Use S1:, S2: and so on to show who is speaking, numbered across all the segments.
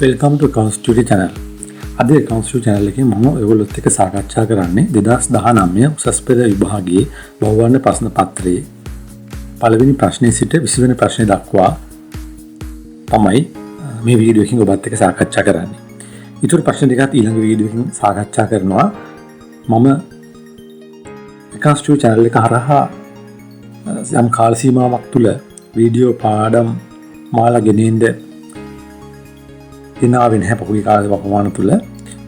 S1: Welcome to Accounts Studio channel. අද Accounts Studio channel එකේ මම ඔයගොල්ලොත් එක්ක සාකච්ඡා කරන්නේ 2019 උසස් පෙළ විභාගයේ බහුවර්ණ ප්‍රශ්න පත්‍රයේ පළවෙනි ප්‍රශ්නයේ සිට 20 වෙනි ප්‍රශ්නය දක්වා තමයි මේ වීඩියෝ එකකින් ඔබත් එක්ක සාකච්ඡා කරන්නේ. ඊටු ප්‍රශ්න ටිකත් ඊළඟ වීඩියෝ එකකින් සාකච්ඡා කරනවා. මම Accounts Studio channel එක හරහා යම් කාල සීමාවක් තුල වීඩියෝ පාඩම් මාලා ගෙනින්න දිනාවේ නැහැ පහුගිය කාලේ වකවාන තුල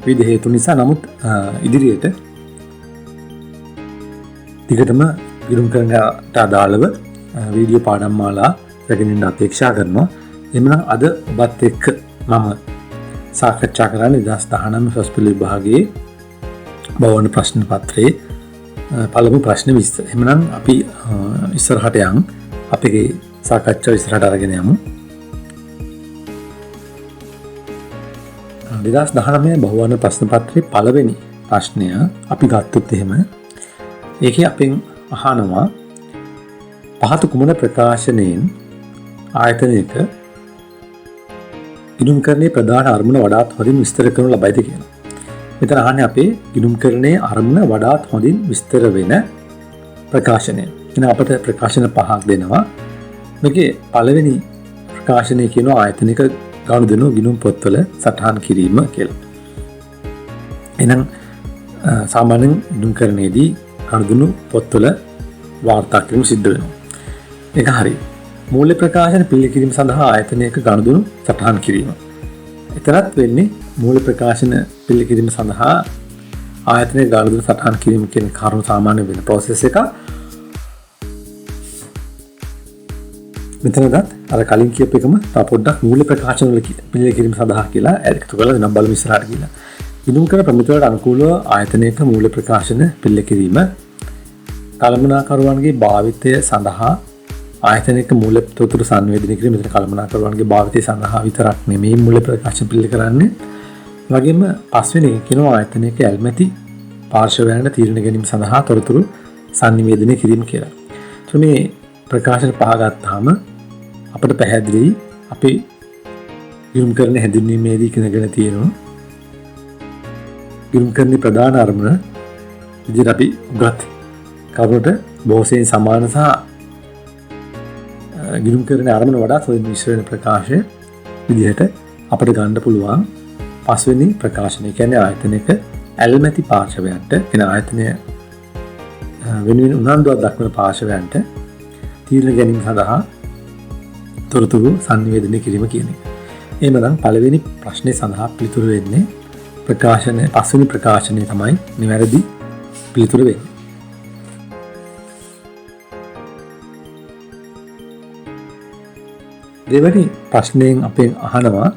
S1: විවිධ හේතු නිසා. නමුත් ඉදිරියට දිගටම ගිරුම් කරන්නට අදාළව වීඩියෝ පාඩම් මාලා රැගෙනින්න අපේක්ෂා කරනවා. එhmenan අද ඔබත් එක්ක මම සාකච්ඡා කරන්නේ 2019 උසස් පෙළ විභාගයේ බහුවර්ණ ප්‍රශ්න පත්‍රයේ පළමු ප්‍රශ්න 20. එhmenan අපි ඉස්සරහට යන් අපේ සාකච්ඡාව ඉස්සරහට අරගෙන යමු. 2019 බහුවර්ණ ප්‍රශ්න පත්‍රයේ පළවෙනි ප්‍රශ්නය අපි ගත්තොත් එහෙම ඒකේ අපෙන් අහනවා පහත කුමන ප්‍රකාශනයෙන් ආයතනයක ගිණුම්කරණයේ ප්‍රධාන අරමුණ වඩාත් හොඳින් විස්තර කරනු ලබයිද කියලා. මෙතන අහන්නේ අපේ ගිණුම්කරණයේ අරමුණ වඩාත් හොඳින් විස්තර වෙන ප්‍රකාශනය. එහෙනම් අපිට ප්‍රකාශන පහක් දෙනවා. මේකේ පළවෙනි ප්‍රකාශනය කියනවා ආයතනික ගනුදෙනු ගිණුම් පොත්වල සටහන් කිරීම කියලා. එහෙනම් සාමාන්‍යයෙන් ගිණුම්කරණයේදී ගනුදෙනු පොත්වල වාර්තා කිරීම සිද්ධ වෙනවා. ඒක හරි. මූල්‍ය ප්‍රකාශන පිළිකිරීම සඳහා ආයතනයක ගනුදෙනු සටහන් කිරීම. එතරම් වෙන්නේ මූල්‍ය ප්‍රකාශන පිළිකිරීම සඳහා ආයතනයක ගනුදෙනු සටහන් කිරීම කියන කරුණු සාමාන්‍ය වෙන process එකක්. මෙතනදත් අර කලින් කියපු එකම තව පොඩ්ඩක් මූල්‍ය ප්‍රකාශන වල පිළිකිරීම සඳහා කියලා එකතු කරලා නම් බලමු ඉස්සරහට කියලා. ගිණුම් කරන ප්‍රමිතිවලට අනුකූලව ආයතනයක මූල්‍ය ප්‍රකාශන පිළිකිරීම කළමනාකරුවන්ගේ භාවිතය සඳහා ආයතනයක මූල්‍ය තොරතුරු සංවේදනය කිරීම. මෙතන කළමනාකරුවන්ගේ භාවිතය සඳහා විතරක් නෙමෙයි මූල්‍ය ප්‍රකාශන පිළිල කරන්නේ. වගේම පස්වෙනි එක කියනවා ආයතනයක ඇල්මැති පාර්ශවයන්ට තීරණ ගැනීම සඳහා තොරතුරු සංනිවේදනය කිරීම කියලා. මේ ප්‍රකාශන පහ ගත්තාම අපිට පැහැදිලි අපි ගිණුම් කරන හැඳින්වීමේදී ඉගෙනගෙන තියෙනවා ගිණුම් කරන්නේ ප්‍රධාන අරමුණ විදිහට අපි උගත් කරුණට බොහෝසෙයින් සමාන සහ ගිණුම් කරන අරමුණ වඩා හොඳින් විශ්ව වෙන ප්‍රකාශය විදිහට අපිට ගන්න පුළුවන්. පස්වෙනි ප්‍රකාශනය කියන්නේ ආයතනයක ඇල්මැති පාර්ශවයන්ට එන ආයතනය වෙනුවෙන් උනන්දුවක් දක්වන පාර්ශවයන්ට තීරණ ගැනීම සඳහා තොරතුරු සංනිවේදනය කිරීම කියන එක. එහෙමනම් පළවෙනි ප්‍රශ්නේ සඳහා පිළිතුරු වෙන්නේ ප්‍රකාශන පස්වෙනි ප්‍රකාශනය තමයි නිවැරදි පිළිතුරු වෙන්නේ. දෙවැනි ප්‍රශ්නයෙන් අපෙන් අහනවා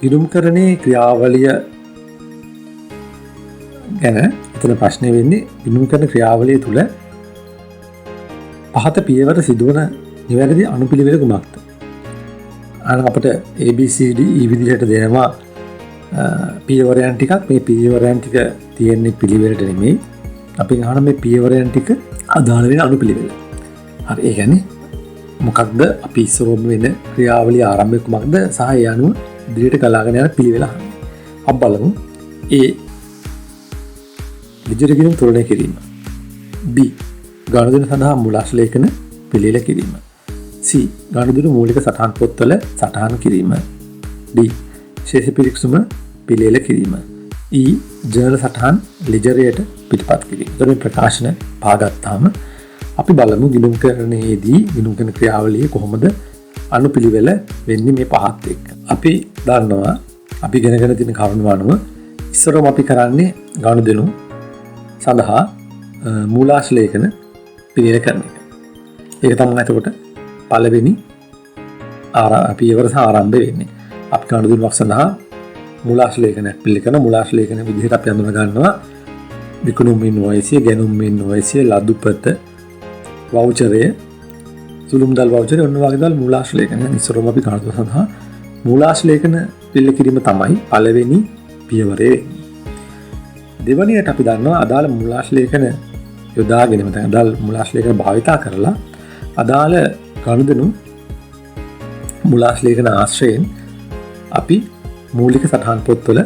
S1: ගිණුම්කරණයේ ක්‍රියාවලිය ගැන. එතන ප්‍රශ්නේ වෙන්නේ ගිණුම්කරණ ක්‍රියාවලිය තුල පහත පියවර සිදුවන නිවැරදි අනුපිළිවෙල කුමක්ද? අපිට ABCD E විදිහට දෙනවා පියවරයන් ටිකක්. මේ පියවරයන් ටික තියෙන්නේ පිළිවෙලට නෙමෙයි. අපි අහන මේ පියවරයන් ටික අදාළ වෙන අනුපිළිවෙල. හරි. ඒ කියන්නේ මොකක්ද අපි ඉස්සරෝම වෙන ක්‍රියාවලිය ආරම්භය කුමක්ද සහ ඒ අනුව ඉදිරියට ගලාගෙන යන පිළිවෙල අහන්නේ. අපි බලමු. A විජිත ගිණුම් තොරණය කිරීම. B ගනුදෙනු සඳහා මූලාශ්‍රලේඛන පිළියෙල කිරීම. C ගනුදෙනු මූලික සටහන් පොත්වල සටහන් කිරීම. D ශේෂ පිරික්සුම පිළියෙල කිරීම. E ජර්නල් සටහන් ලෙජරයට පිටපත් කිරීම. එතකොට මේ ප්‍රකාශන පාගත්තාම අපි බලමු ගිණුම්කරණයේදී ගිණුම්කරණ ක්‍රියාවලිය කොහොමද අනුපිළිවෙල වෙන්නේ මේ පහත් එක්ක. අපි දන්නවා අපි ඉගෙනගෙන තියෙන කරුණු අනුව ඉස්සරම අපි කරන්නේ ගනුදෙනු සඳහා මූලාශ්‍රලේඛන පිළියෙල කරන එක. ඒක තමයි එතකොට පළවෙනි පියවර සහ ආරම්භය වෙන්නේ. අපි ගනුදෙනුවක් සඳහා මූලාශ්‍රලේඛනයක් පිළියෙල කරන මූලාශ්‍රලේඛන විදිහට අපි අඳුන ගන්නවා විකුණුම් ඉන්වොයිස්, ගැනුම් ඉන්වොයිස්, ලදුපත, වවුචරය, සුළුම් දල් වවුචරය ඔන්න වගේ දල් මූලාශ්‍රලේඛන. ඉස්සරම අපි ගනුදෙනු සඳහා මූලාශ්‍රලේඛන පිළියෙල කිරීම තමයි පළවෙනි පියවරේ වෙන්නේ. දෙවැනියට අපි දන්නවා අදාළ මූලාශ්‍රලේඛන යොදාගෙන නැත්නම් අදාළ මූලාශ්‍රලේඛන භාවිතා කරලා අදාළ ගනුදෙනු මූලාශ්‍රලේඛන ආශ්‍රයෙන් අපි මූලික සටහන් පොත්වල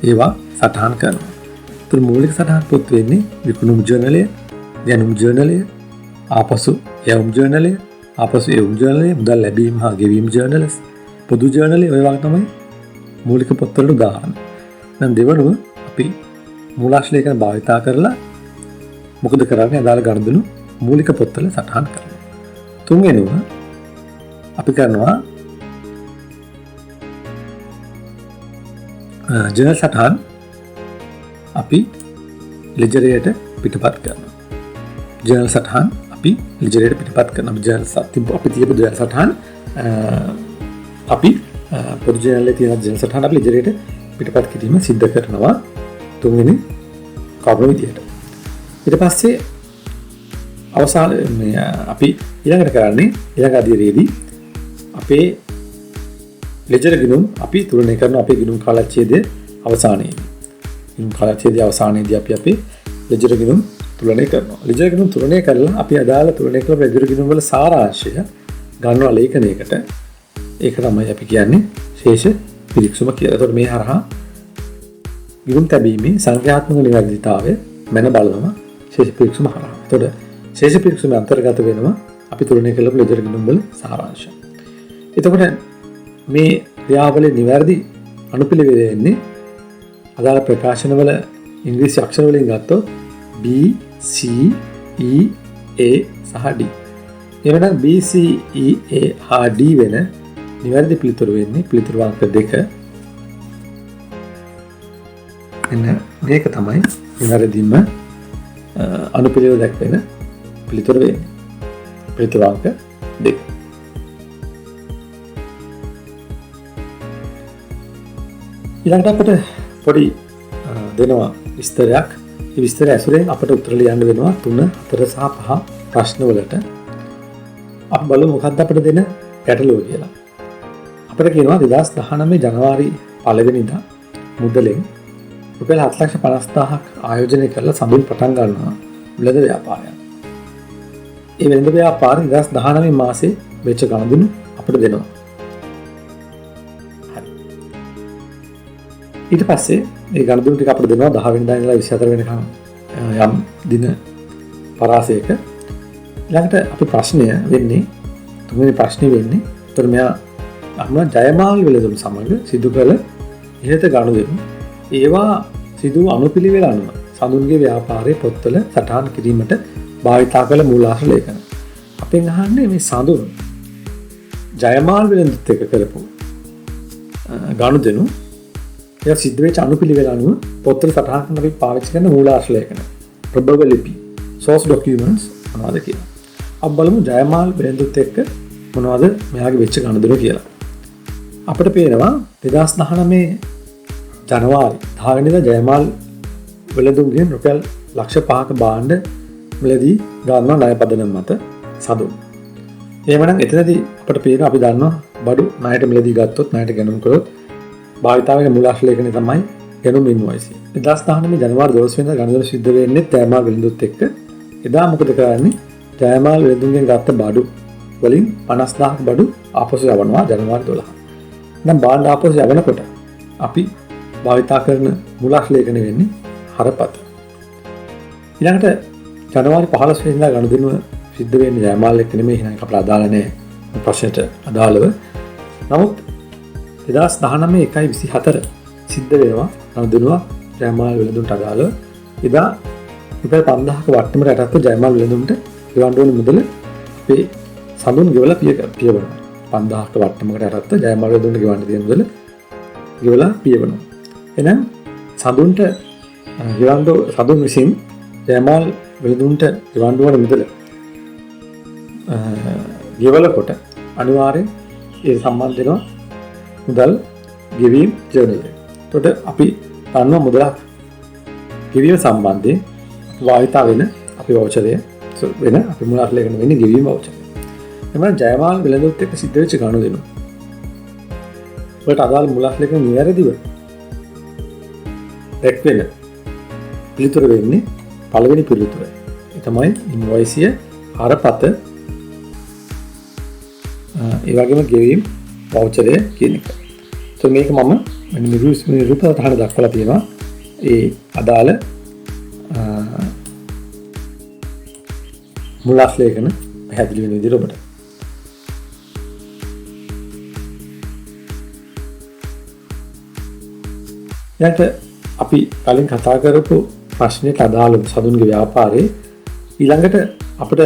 S1: ඒවා සටහන් කරනවා. ඒතර මූලික සටහන් පොත් වෙන්නේ විකුණුම් ජර්නලය, දැනුම් ජර්නලය, ආපසු යවුම් ජර්නලය, ආපසු යවුම් ජර්නලය, මුදල් ලැබීම හා ගෙවීම ජර්නලස්, පොදු ජර්නලය ඔය වගේ තමයි මූලික පොත්වලට උදාහරණ. දැන් දෙවනුව අපි මූලාශ්‍ර ලේඛන භාවිතා කරලා මොකද කරන්නේ? අදාළ ගනුදෙනු මූලික පොත්වල සටහන් කරනවා. තුන්වෙනුව අපි කරනවා ජර්නල් සටහන් අපි ලෙජරයට පිටපත් කරනවා. ජර්නල් සටහන් අපි ලෙජරයට පිටපත් කරනවා. ජර්නල් අපි තියපු ජර්නල් සටහන් අපි පොදු ජර්නල් එකේ තියෙන ජර්නල් සටහන් අපි ලෙජරයට පිටපත් කිරීම සිද්ධ කරනවා තුන්වෙනි කරුණ විදියට. ඊට පස්සේ අවසාන අපි ඊළඟට කරන්නේ ඊළඟ අධ්‍යයනයේදී අපේ ලෙජර් ගිණුම් අපි තුලනය කරන අපේ ගිණුම් කාලච්ඡේදයේ අවසානයේදී. ගිණුම් කාලච්ඡේදයේ අවසානයේදී අපි අපේ ලෙජර් ගිණුම් තුලනය කරනවා. ලෙජර් ගිණුම් තුලනය කරලා අපි අදාළ තුලනය කළ ලෙජර් ගිණුම් වල සාරාංශය ගන්නවා ලේඛනයකට. ඒක තමයි අපි කියන්නේ ශේෂ පිරික්සුම කියලා. ඒතකොට මේ හරහා ගිණුම් තැබීමේ සංඛ්‍යාත්මක නිවැරදිතාවය මැන බලනවා ශේෂ පිරික්සුම හරහා. ඒතකොට ශේෂ පිරික්සුම අන්තර්ගත වෙනවා අපි තුලනය කළ ලෙජර් ගිණුම් වල සාරාංශය. එතකොට මේ ක්‍රියාවලිය නිවැරදි අනුපිළිවෙල එන්නේ අදාළ ප්‍රකාශන වල ඉංග්‍රීසි අක්ෂර වලින් ගත්තොත් B, C, E, A සහ D. එවනම් B, C, E, A හා D වෙන නිවැරදි පිළිතුරු වෙන්නේ පිළිතුරු අංක 2. එන්න මේක තමයි නිවැරදිම අනුපිළිවෙල දක්වන පිළිතුරු වෙන්නේ. පිළිතුරු අංක 2. ඊළඟට අපිට පොඩි දෙනවා විස්තරයක්. මේ විස්තරය ඇසුරෙන් අපිට උත්තර ලියන්න වෙනවා 3, 4 සහ 5 ප්‍රශ්න වලට. අපි බලමු මොකක්ද අපිට දෙන ගැටලුව කියලා. අපිට කියනවා 2019 ජනවාරි 1 වෙනිදා මුදලෙන් රුපියල් 7,50,000ක් ආයෝජනය කරලා සඳුන් පටන් ගන්නවා වෙළඳ ව්‍යාපාරයක්. ඒ වෙළඳ ව්‍යාපාරය 2019 මාසේ වෙච්ච ගනුදෙනු අපිට දෙනවා. ඊට පස්සේ මේ ගනුදෙනු ටික අපිට දෙනවා 10 වෙනිදා ඉඳලා 24 වෙනිකම් යම් දින පරාසයක. ඊළඟට අපි ප්‍රශ්නය වෙන්නේ තුන්වෙනි ප්‍රශ්නේ වෙන්නේ. ඒතර මෙයා අහන ජයමාල් වෙළඳුන් සමග සිදු කළ ඉහත ගනුදෙනු ඒවා සිදු අනුපිළිවෙල අනුව සඳුන්ගේ ව්‍යාපාරයේ පොත්වල සටහන් කිරීමට භාවිතා කළ මූලාශ්‍ර ලේඛන. අපෙන් අහන්නේ මේ සඳුන් ජයමාල් වෙළඳුත් එක්ක කරපු ගනුදෙනු ඒක සිද්ධ වෙච්ච අනුපිළිවෙල අනුව පොත්වල සටහන් කරන අපි පාවිච්චි කරන මූලාශ්‍ර ලේඛන. ප්‍රබව ලිපි, source documents මොනවද කියලා. අපි බලමු ජයමාල් වෙළඳුත් එක්ක මොනවද මෙයාගේ වෙච්ච ගනුදෙනු කියලා. අපිට පේනවා 2019 ජනවාරි 10 වෙනිදා ජයමාල් වෙළඳුන්ගෙන් රුපියල් ලක්ෂ 5ක භාණ්ඩ මිලදී ගන්නවා ණය පදනම මත සඳුන්. එහෙමනම් එතනදී අපිට පේනවා අපි දන්නවා බඩු ණයට මිලදී ගත්තොත් ණයට ගැනුම් කළොත් භාවිතා වෙන මූලාශ්‍ර ලේඛනය තමයි ගැනුම් ඉන්වොයිස්. 2019 ජනවාරි 12 වෙනිදා ගනුදෙනු සිද්ධ වෙන්නේ ජයමාල් වෙළඳුත් එක්ක. එදා මොකද කරන්නේ? ජයමාල් වෙළඳුන්ගෙන් ගත්ත බඩු වලින් 50,000ක බඩු ආපසු යවනවා ජනවාරි 12. දැන් භාණ්ඩ ආපසු යවනකොට අපි භාවිතා කරන මූලාශ්‍ර ලේඛන වෙන්නේ හරපත. ඊළඟට ජනවාරි 15 වෙනිදා ගනුදෙනුව සිද්ධ වෙන්නේ ජයමාල් එක්ක නෙමෙයි. එහෙනම් අපට අදාළ නැහැ ප්‍රශ්නෙට අදාළව. නමුත් 2019 1/24 සිද්ධ වෙනවා ගනුදෙනුව ජයමාල් වෙළඳුන්ට අදාළව. එදා රුපියල් 5000ක වට්ටමට යටත්ව ජයමාල් වෙළඳුන්ට ගෙවන්න ඕන මුදල අපේ සඳුන් ගෙවලා පියවනවා. 5000ක වට්ටමකට යටත්ව ජයමාල් වෙළඳුන්ට ගෙවන්න තියෙන මුදල ගෙවලා පියවනවා. එහෙනම් සඳුන්ට සඳුන් විසින් ජයමාල් වෙළඳුන්ට ගෙවන්න ඕන මුදල ගෙවලකොට අනිවාර්යෙන් ඒ සම්බන්ධ වෙනවා මුදල් ගෙවීම් ජර්නල් එක. එතකොට අපි දන්නවා මුදලක් ගෙවීම සම්බන්ධයෙන් වාහිතා වෙන අපි වවුචරය වෙන අපි මූලාශ්‍ර ලේඛන වෙන්නේ ගෙවීම වවුචරය. එමනම් ජයමාල් වෙළඳුත් එක්ක සිද්ධ වෙච්ච ගනුදෙනු වලට අදාළ මූලාශ්‍ර ලේඛන නිවැරදිව දැක්වෙන පිළිතුර වෙන්නේ පළවෙනි පිළිතුර. ඒ තමයි ඉන්වොයිසිය හරපත ඒ වගේම ගෙවීම් වවුචරය කියන එක. මේක මම මෙන්න මේ රූප සටහන දක්වලා තියෙනවා ඒ අදාළ මුලාස් ලේඛන පැහැදිලි වෙන විදිහට ඔබට. ඊට අපි කලින් කතා කරපු ප්‍රශ්නෙට අදාළ සතුන්ගේ ව්‍යාපාරේ ඊළඟට අපිට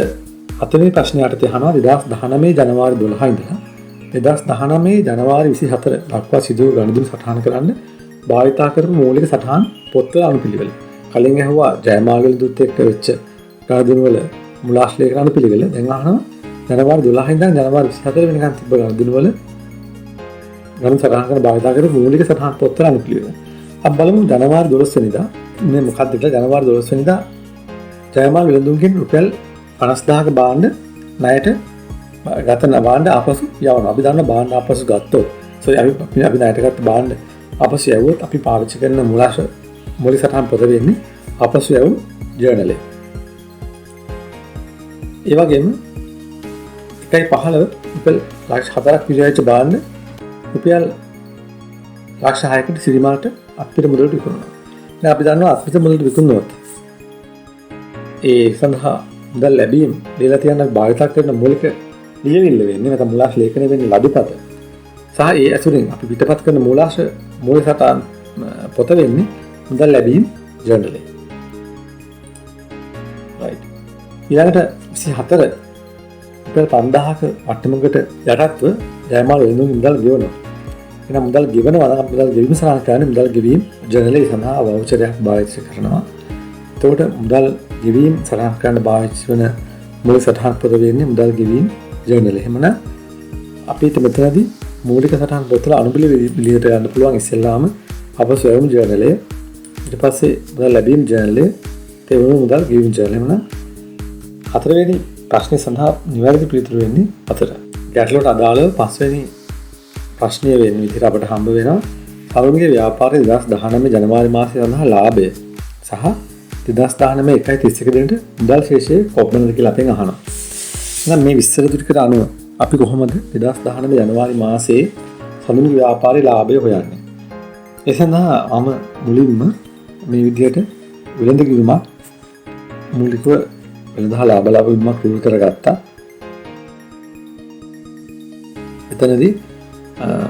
S1: හතරවෙනි ප්‍රශ්නේ යටතේ අහනවා 2019 ජනවාරි 12 ඉඳලා 2019 ජනවාරි 24 දක්වා සිදු වූ ගනුදෙනු සටහන් කරන්න භාවිතා කරපු මූලික සටහන් පොත්වල අනුපිළිවෙල. කලින් ඇහුවා ජයමාගල දුත් එක්ක වෙච්ච ගනුදෙනු වල මුලාස් ලේඛන අනුපිළිවෙල. දැන් අහනවා ජනවාරි 12 ඉඳන් ජනවාරි 24 වෙනකන් තිබ්බ ගනුදෙනු වල ගනුදෙනු සටහන් කරන භාවිතා කරපු මූලික සටහන් පොත්වල අනුපිළිවෙල. අපි බලමු ජනවාරි 12 වෙනිදා මේ මොකක්ද කියලා. ජනවාරි 12 වෙනිදා ජයමාල් වෙළඳුන්ගෙන් රුපියල් 50000ක භාණ්ඩ ණයට ගත භාණ්ඩ ආපසු යවනවා. අපි දන්නවා භාණ්ඩ ආපසු ගත්තොත් අපි ණයට ගත්ත භාණ්ඩ ආපසු යවුවොත් අපි පාවිච්චි කරන මූලික සටහන් පොත වෙන්නේ ආපසු යවු ජර්නලේ. ඒ වගේම 1.15 රුපියල් ලක්ෂ 4ක් විජයච්ච භාණ්ඩ රුපියල් ලක්ෂ 6කට සිරිමාට අපිට මුදලට විකුණනවා. දැන් අපි දන්නවා අපිට මුදලට විකුණනොත් ඒ සඳහා මුදල් ලැබීම දීලා තියන භාවිත කරන මූලික ලියවිල්ල වෙන්නේ නැත්නම් මුලාස් ලේඛනය වෙන්නේ ලදුපත. සහ ඒ ඇසුරින් අපි පිටපත් කරන මූලික සටහන් පොත වෙන්නේ මුදල් ලැබීම් ජර්නලේ. right. ඊළඟට 24 රුපියල් 5000ක වට්ටමකට යටත්ව ජයමාල් වෙළඳුන් මුදල් ගෙවනවා. එහෙනම් මුදල් ගෙවනවා නම් මුදල් ගෙවීම සඳහා කරන්නේ මුදල් ගෙවීම ජර්නලේ සඳහා වවුචරයක් භාවිත කරනවා. එතකොට මුදල් ගෙවීම සටහන් කරන්න භාවිත වෙන මූලික සටහන් පොත වෙන්නේ මුදල් ගෙවීම ජර්නල්. එහෙමනම් අපිට මෙතනදී මූලික සටහන් පොතල අනුපිළිවෙලට යන්න පුළුවන්. ඉස්සෙල්ලාම අපසු යවමු ජර්නලය. ඊට පස්සේ මුදල් ලැබීම ජර්නලය. තේරුම මුදල් ගෙවීම ජර්නලය. එහෙමනම් හතරවෙනි ප්‍රශ්නේ සඳහා නිවැරදි පිළිතුර වෙන්නේ 4. ගැටලුවට අදාළව පස්වෙනි ප්‍රශ්නය වෙන විදිහට අපට හම්බ වෙනවා සතුන්ගේ ව්‍යාපාරයේ 2019 ජනවාරි මාසයේ සඳහා ලාභය සහ 2019 1.31 දිනට මුදල් ශේෂය කොපමණද කියලා අපෙන් අහනවා. එහෙනම් මේ විස්තර ටිකට අනුව අපි කොහොමද 2019 ජනවාරි මාසයේ සතුන්ගේ ව්‍යාපාරයේ ලාභය හොයන්නේ? ඒ සඳහා මම මුලින්ම මේ විදිහට වෙළඳ කිරීමක් මූලිකව වෙළඳහා ලාභ වීමක් පුරු කරගත්තා. එතනදී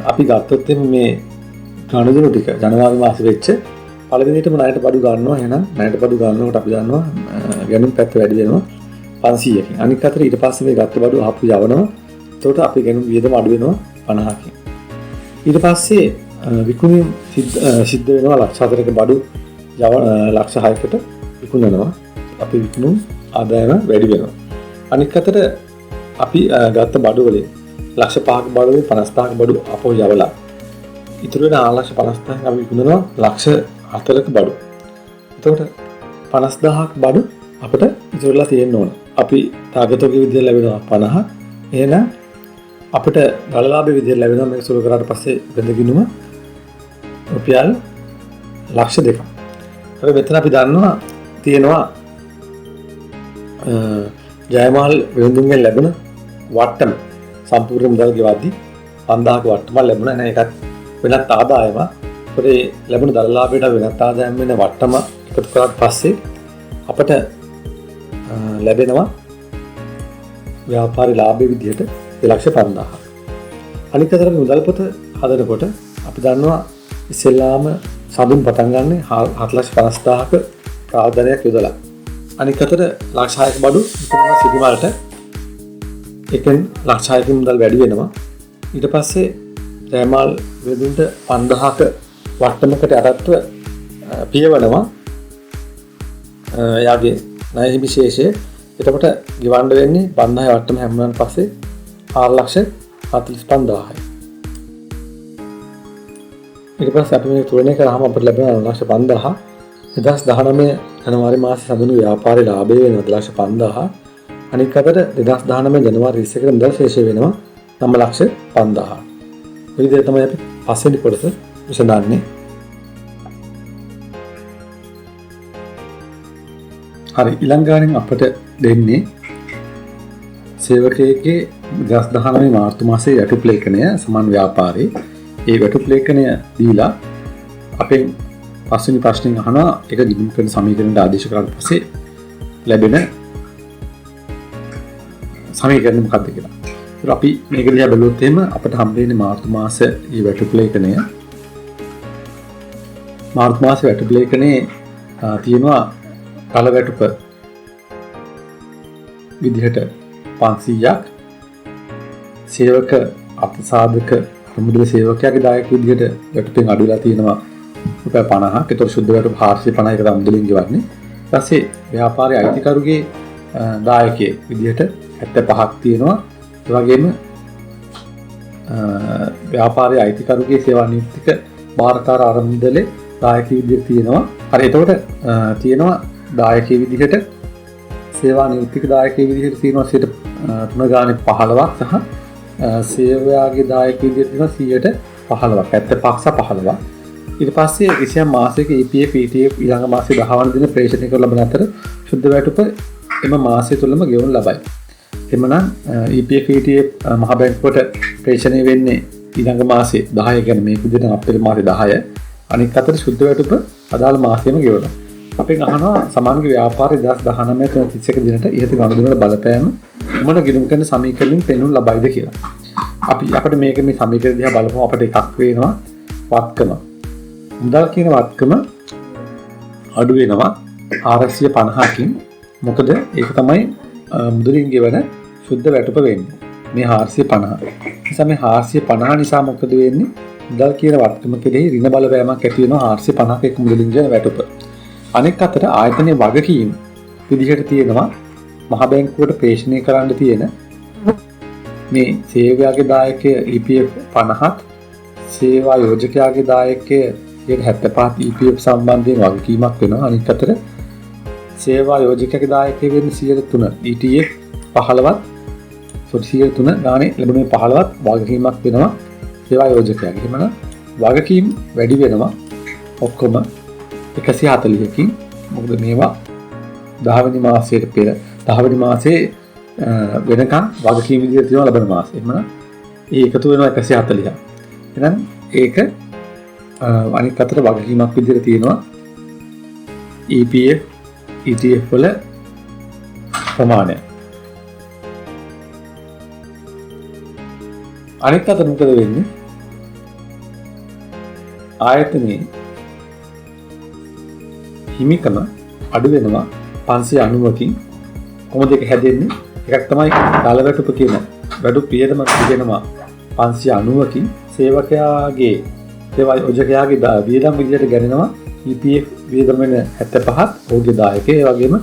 S1: අපි ගත්තොත් මේ ගනුදෙනු ටික ජනවාරි මාසෙ වෙච්ච පළවෙනිටම ණයට බඩු ගන්නවා. එහෙනම් ණයට බඩු ගන්නකොට අපි දන්නවා ගැනුම් පැත්ත වැඩි වෙනවා 500කින්. අනික අතට ඊට පස්සේ මේ ගත්ත බඩු ආපු යවනවා. එතකොට අපි ගැනුම් වියදම අඩු වෙනවා 50කින්. ඊට පස්සේ විකුණීම් සිද්ධ වෙනවා ලක්ෂ 4ක බඩු ලක්ෂ 6කට විකුණනවා. අපි විකුණුම් ආදායම වැඩි වෙනවා. අනික අතට අපි ගත්ත බඩු වලින් ලක්ෂ 5ක බඩු 50000ක බඩු අපෝ යවලා ඉතුරු වෙන 5,50,000ක් අපි විකුණනවා ලක්ෂ 4ක බඩු. එතකොට 50000ක් බඩු අපිට ඉතුරුලා තියෙන්න ඕන. අපි තාගතෝගේ විදිහට ලැබෙනවා 50. එහෙනම් අපිට ගලලාභයේ විදිහට ලැබෙනවා මේක සුළු කරාට පස්සේ බෙදගිනුම රුපියල් ලක්ෂ 2ක්. හරි මෙතන අපි දන්නවා තියෙනවා ජයමාල් වෙළඳුන්ගෙන් ලැබෙන වට්ටම සම්පූර්ණ මුදල් ගෙවද්දී 5000ක වට්ටමක් ලැබුණා. එහෙනම් ඒකත් වෙනත් ආදායමක්. ඒ ලැබුණු දරලාභයට වෙනත් ආදායම් වෙන වට්ටම එකතු කරාට පස්සේ අපට ලැබෙනවා ව්‍යාපාරී ලාභයේ විදිහට 2,50,000. අනිත් අතට මුදල් පොත හදනකොට අපි දන්නවා ඉස්සෙල්ලාම සඳුන් පටන් ගන්න 4,50,000ක ප්‍රාදානයක් යොදලා. අනිත් අතට ලක්ෂ 6ක බඩු විකුණන සිටිමාලට එකෙන් ලක්ෂ 6කින් මුදල් වැඩි වෙනවා. ඊට පස්සේ ජයමාල් වෙළඳුන්ට 5000ක වට්ටමකට යටත්ව පියවනවා එයාගේ ණය විශේෂය. එතකොට ගෙවන්න වෙන්නේ 5000 වට්ටම හැමුණාන් පස්සේ 4,45,000යි. ඊට පස්සේ අපි මේ තුලනේ කරාම අපිට ලැබෙන 2,50,000 2019 ජනවාරි මාසයේ සඳහන් ව්‍යාපාරී ලාභය වෙනවා 2,50,000. අනික අතට 2019 ජනවාරි 21 මුදල් ශේෂය වෙනවා 9,05,000. මේ විදිහට තමයි අපි පස්වෙනි කොටස විසඳන්නේ. හරි ඊළඟට අපිට දෙන්නේ සේවකයෙක්ගේ 2019 මාර්තු මාසයේ යටුප් ලේඛනය සමාන ව්‍යාපාරේ. ඒ වැටුප් ලේඛනය දීලා අපෙන් පස්වෙනි ප්‍රශ්نين අහනවා ඒක ගිණුම් කරන සමීකරණයට ආදේශ කරලා පස්සේ ලැබෙන සමීකරණය මොකක්ද කියලා. ඒක අපි මේක දිහා බලුවොත් එහෙම අපිට හම්බ වෙන්නේ මාර්තු මාස මේ වැටුප් ලේඛනය. මාර්තු මාස වැටුප් ලේඛනයේ තියෙනවා කල වැටුප විදිහට 500ක් සේවක අර්ථසාධක මුදල සේවකයාගේ දායක විදිහට වැටුපෙන් අඩු වෙලා තියෙනවා රුපියල් 50ක්. ඒතර සුද්ධ වැටුප 450ක තමයි මුදලින් ගෙවන්නේ. ඊට පස්සේ ව්‍යාපාරයේ අයිතිකරුගේ දායකයේ විදිහට 75ක් තියෙනවා. ඒ වගේම ව්‍යාපාරයේ අයිතිකරුගේ සේවා නියුක්තික භාරකාර ආරම්භදලේ දායකයෙක් විදිහට තියෙනවා. හරි එතකොට තියෙනවා දායකයෙක් විදිහට සේවා නියුක්තික දායකයෙක් විදිහට තියෙනවා 3 ගානේ 15ක් සහ සේවයාගේ දායකයෙක් විදිහට තියෙනවා 15ක් 75ක් සහ 15ක්. ඊට පස්සේ කිසියම් මාසයක EPF ETF ඊළඟ මාසයේ 10 වන දින ප්‍රේෂණය කර ලබන අතර සුද්ධ වැටුප එම මාසය තුළම ගෙවනු ලබයි. එමනම් EPF ETF මහ බැංකුවට ප්‍රේෂණය වෙන්නේ ඊළඟ මාසයේ 10 කියන්නේ මේ විදිහට අප්‍රේල් මාසයේ 10. අනිත් අතට සුද්ධ වැටුප අදාළ මාසෙම ගෙවනවා. අපෙන් අහනවා සමානක ව්‍යාපාරයේ 2019 31 දිනට ඉහත ගනුදෙනුවල බලපෑම මොන ගිණුම් කරන සමීකරණයෙන් පෙන්වනු ලබයිද කියලා. අපිට මේක මේ සමීකරණ දිහා බලපුවම අපිට එකක් වෙනවා වත්කම. මුදල් කියන වත්කම අඩු වෙනවා 450කින්. මොකද ඒක තමයි මුදලින් ගෙවන සුද්ධ වැටුප වෙන්නේ. මේ 450. නිසා මේ 450 නිසා මොකද වෙන්නේ? මුදල් කියන වත්කම කෙරෙහි ඍණ බලපෑමක් ඇති වෙනවා 450ක එක් මුදලින් ගෙවන වැටුප. අනෙක් අතට ආයතනයේ වගකීම් විදිහට තියෙනවා මහ බැංකුවට ප්‍රේෂණය කරන්න තියෙන මේ සේවකයාගේ දායකය EPF 50ත් සේවා යෝජකයාගේ දායකය 75ත් EPF සම්බන්ධයෙන් වගකීමක් වෙනවා. අනිත් අතට සේවා යෝජකයාගේ දායකය වෙන්නේ 103 ETF 15ත් 103 ගානේ ලැබුණේ 15ත් වගකීමක් වෙනවා සේවා යෝජකයාගේ. එහෙමනම් වගකීම් වැඩි වෙනවා ඔක්කොම 140කින්. මොකද මේවා 10 වෙනි මාසයට පෙර 10 වෙනි මාසයේ වෙනකන් වගකීම් විදිහට තියෙනවා ලබන මාසෙ. එහෙමනම් ඒ එකතු වෙනවා 140ක්. එහෙනම් ඒක අනිත් අතට වගකීමක් විදිහට තියෙනවා EPF ETF වල ප්‍රමාණය. අනිත් අතට මොකද වෙන්නේ? ආයතනයේ හිමිකම අඩු වෙනවා 590කින්. කොහොමද ඒක හැදෙන්නේ? එකක් තමයි දල වැටුප කියන වැටුප් පියදම කියනවා 590කින්. සේවකයාගේ සේවා යෝජකයාගේ වියදම් විදිහට ගණනවා EPF වියදම වෙන 75ත් ඔහුගේ දායකය. ඒ වගේම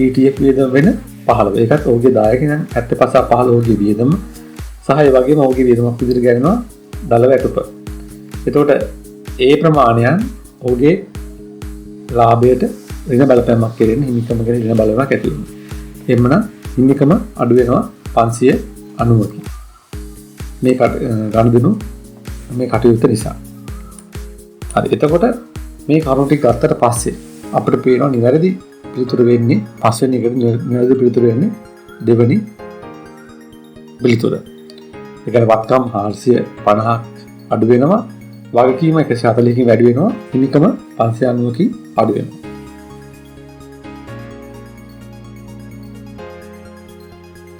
S1: ETF වියදම වෙන 15. ඒකත් ඔහුගේ දායකය නම් 75 15 ඔහුගේ වියදම සහ ඒ වගේම ඔහුගේ වියදමක් විදිහට ගණනවා දල වැටුප. එතකොට ඒ ප්‍රමාණයන් ඔහුගේ ලාභයට ඍණ බලපෑමක් කෙරෙන හිමිකම කෙරෙන ඍණ බලපෑමක් ඇති වෙනවා. එhmenan හිමිකම අඩු වෙනවා 590කින්. මේ ගනුදෙනු මේ කටයුත්ත නිසා. හරි එතකොට මේ කරුණු ටික ගත්තට පස්සේ අපිට පේනවා නිවැරදි පිළිතුර වෙන්නේ පස්වෙනි එකට නිවැරදි පිළිතුර වෙන්නේ දෙවෙනි පිළිතුර. ඒ කියන්නේ වත්කම් 450ක් අඩු වෙනවා. වගකීම 140කින් වැඩි වෙනවා. හිමිකම 590කින් අඩු වෙනවා.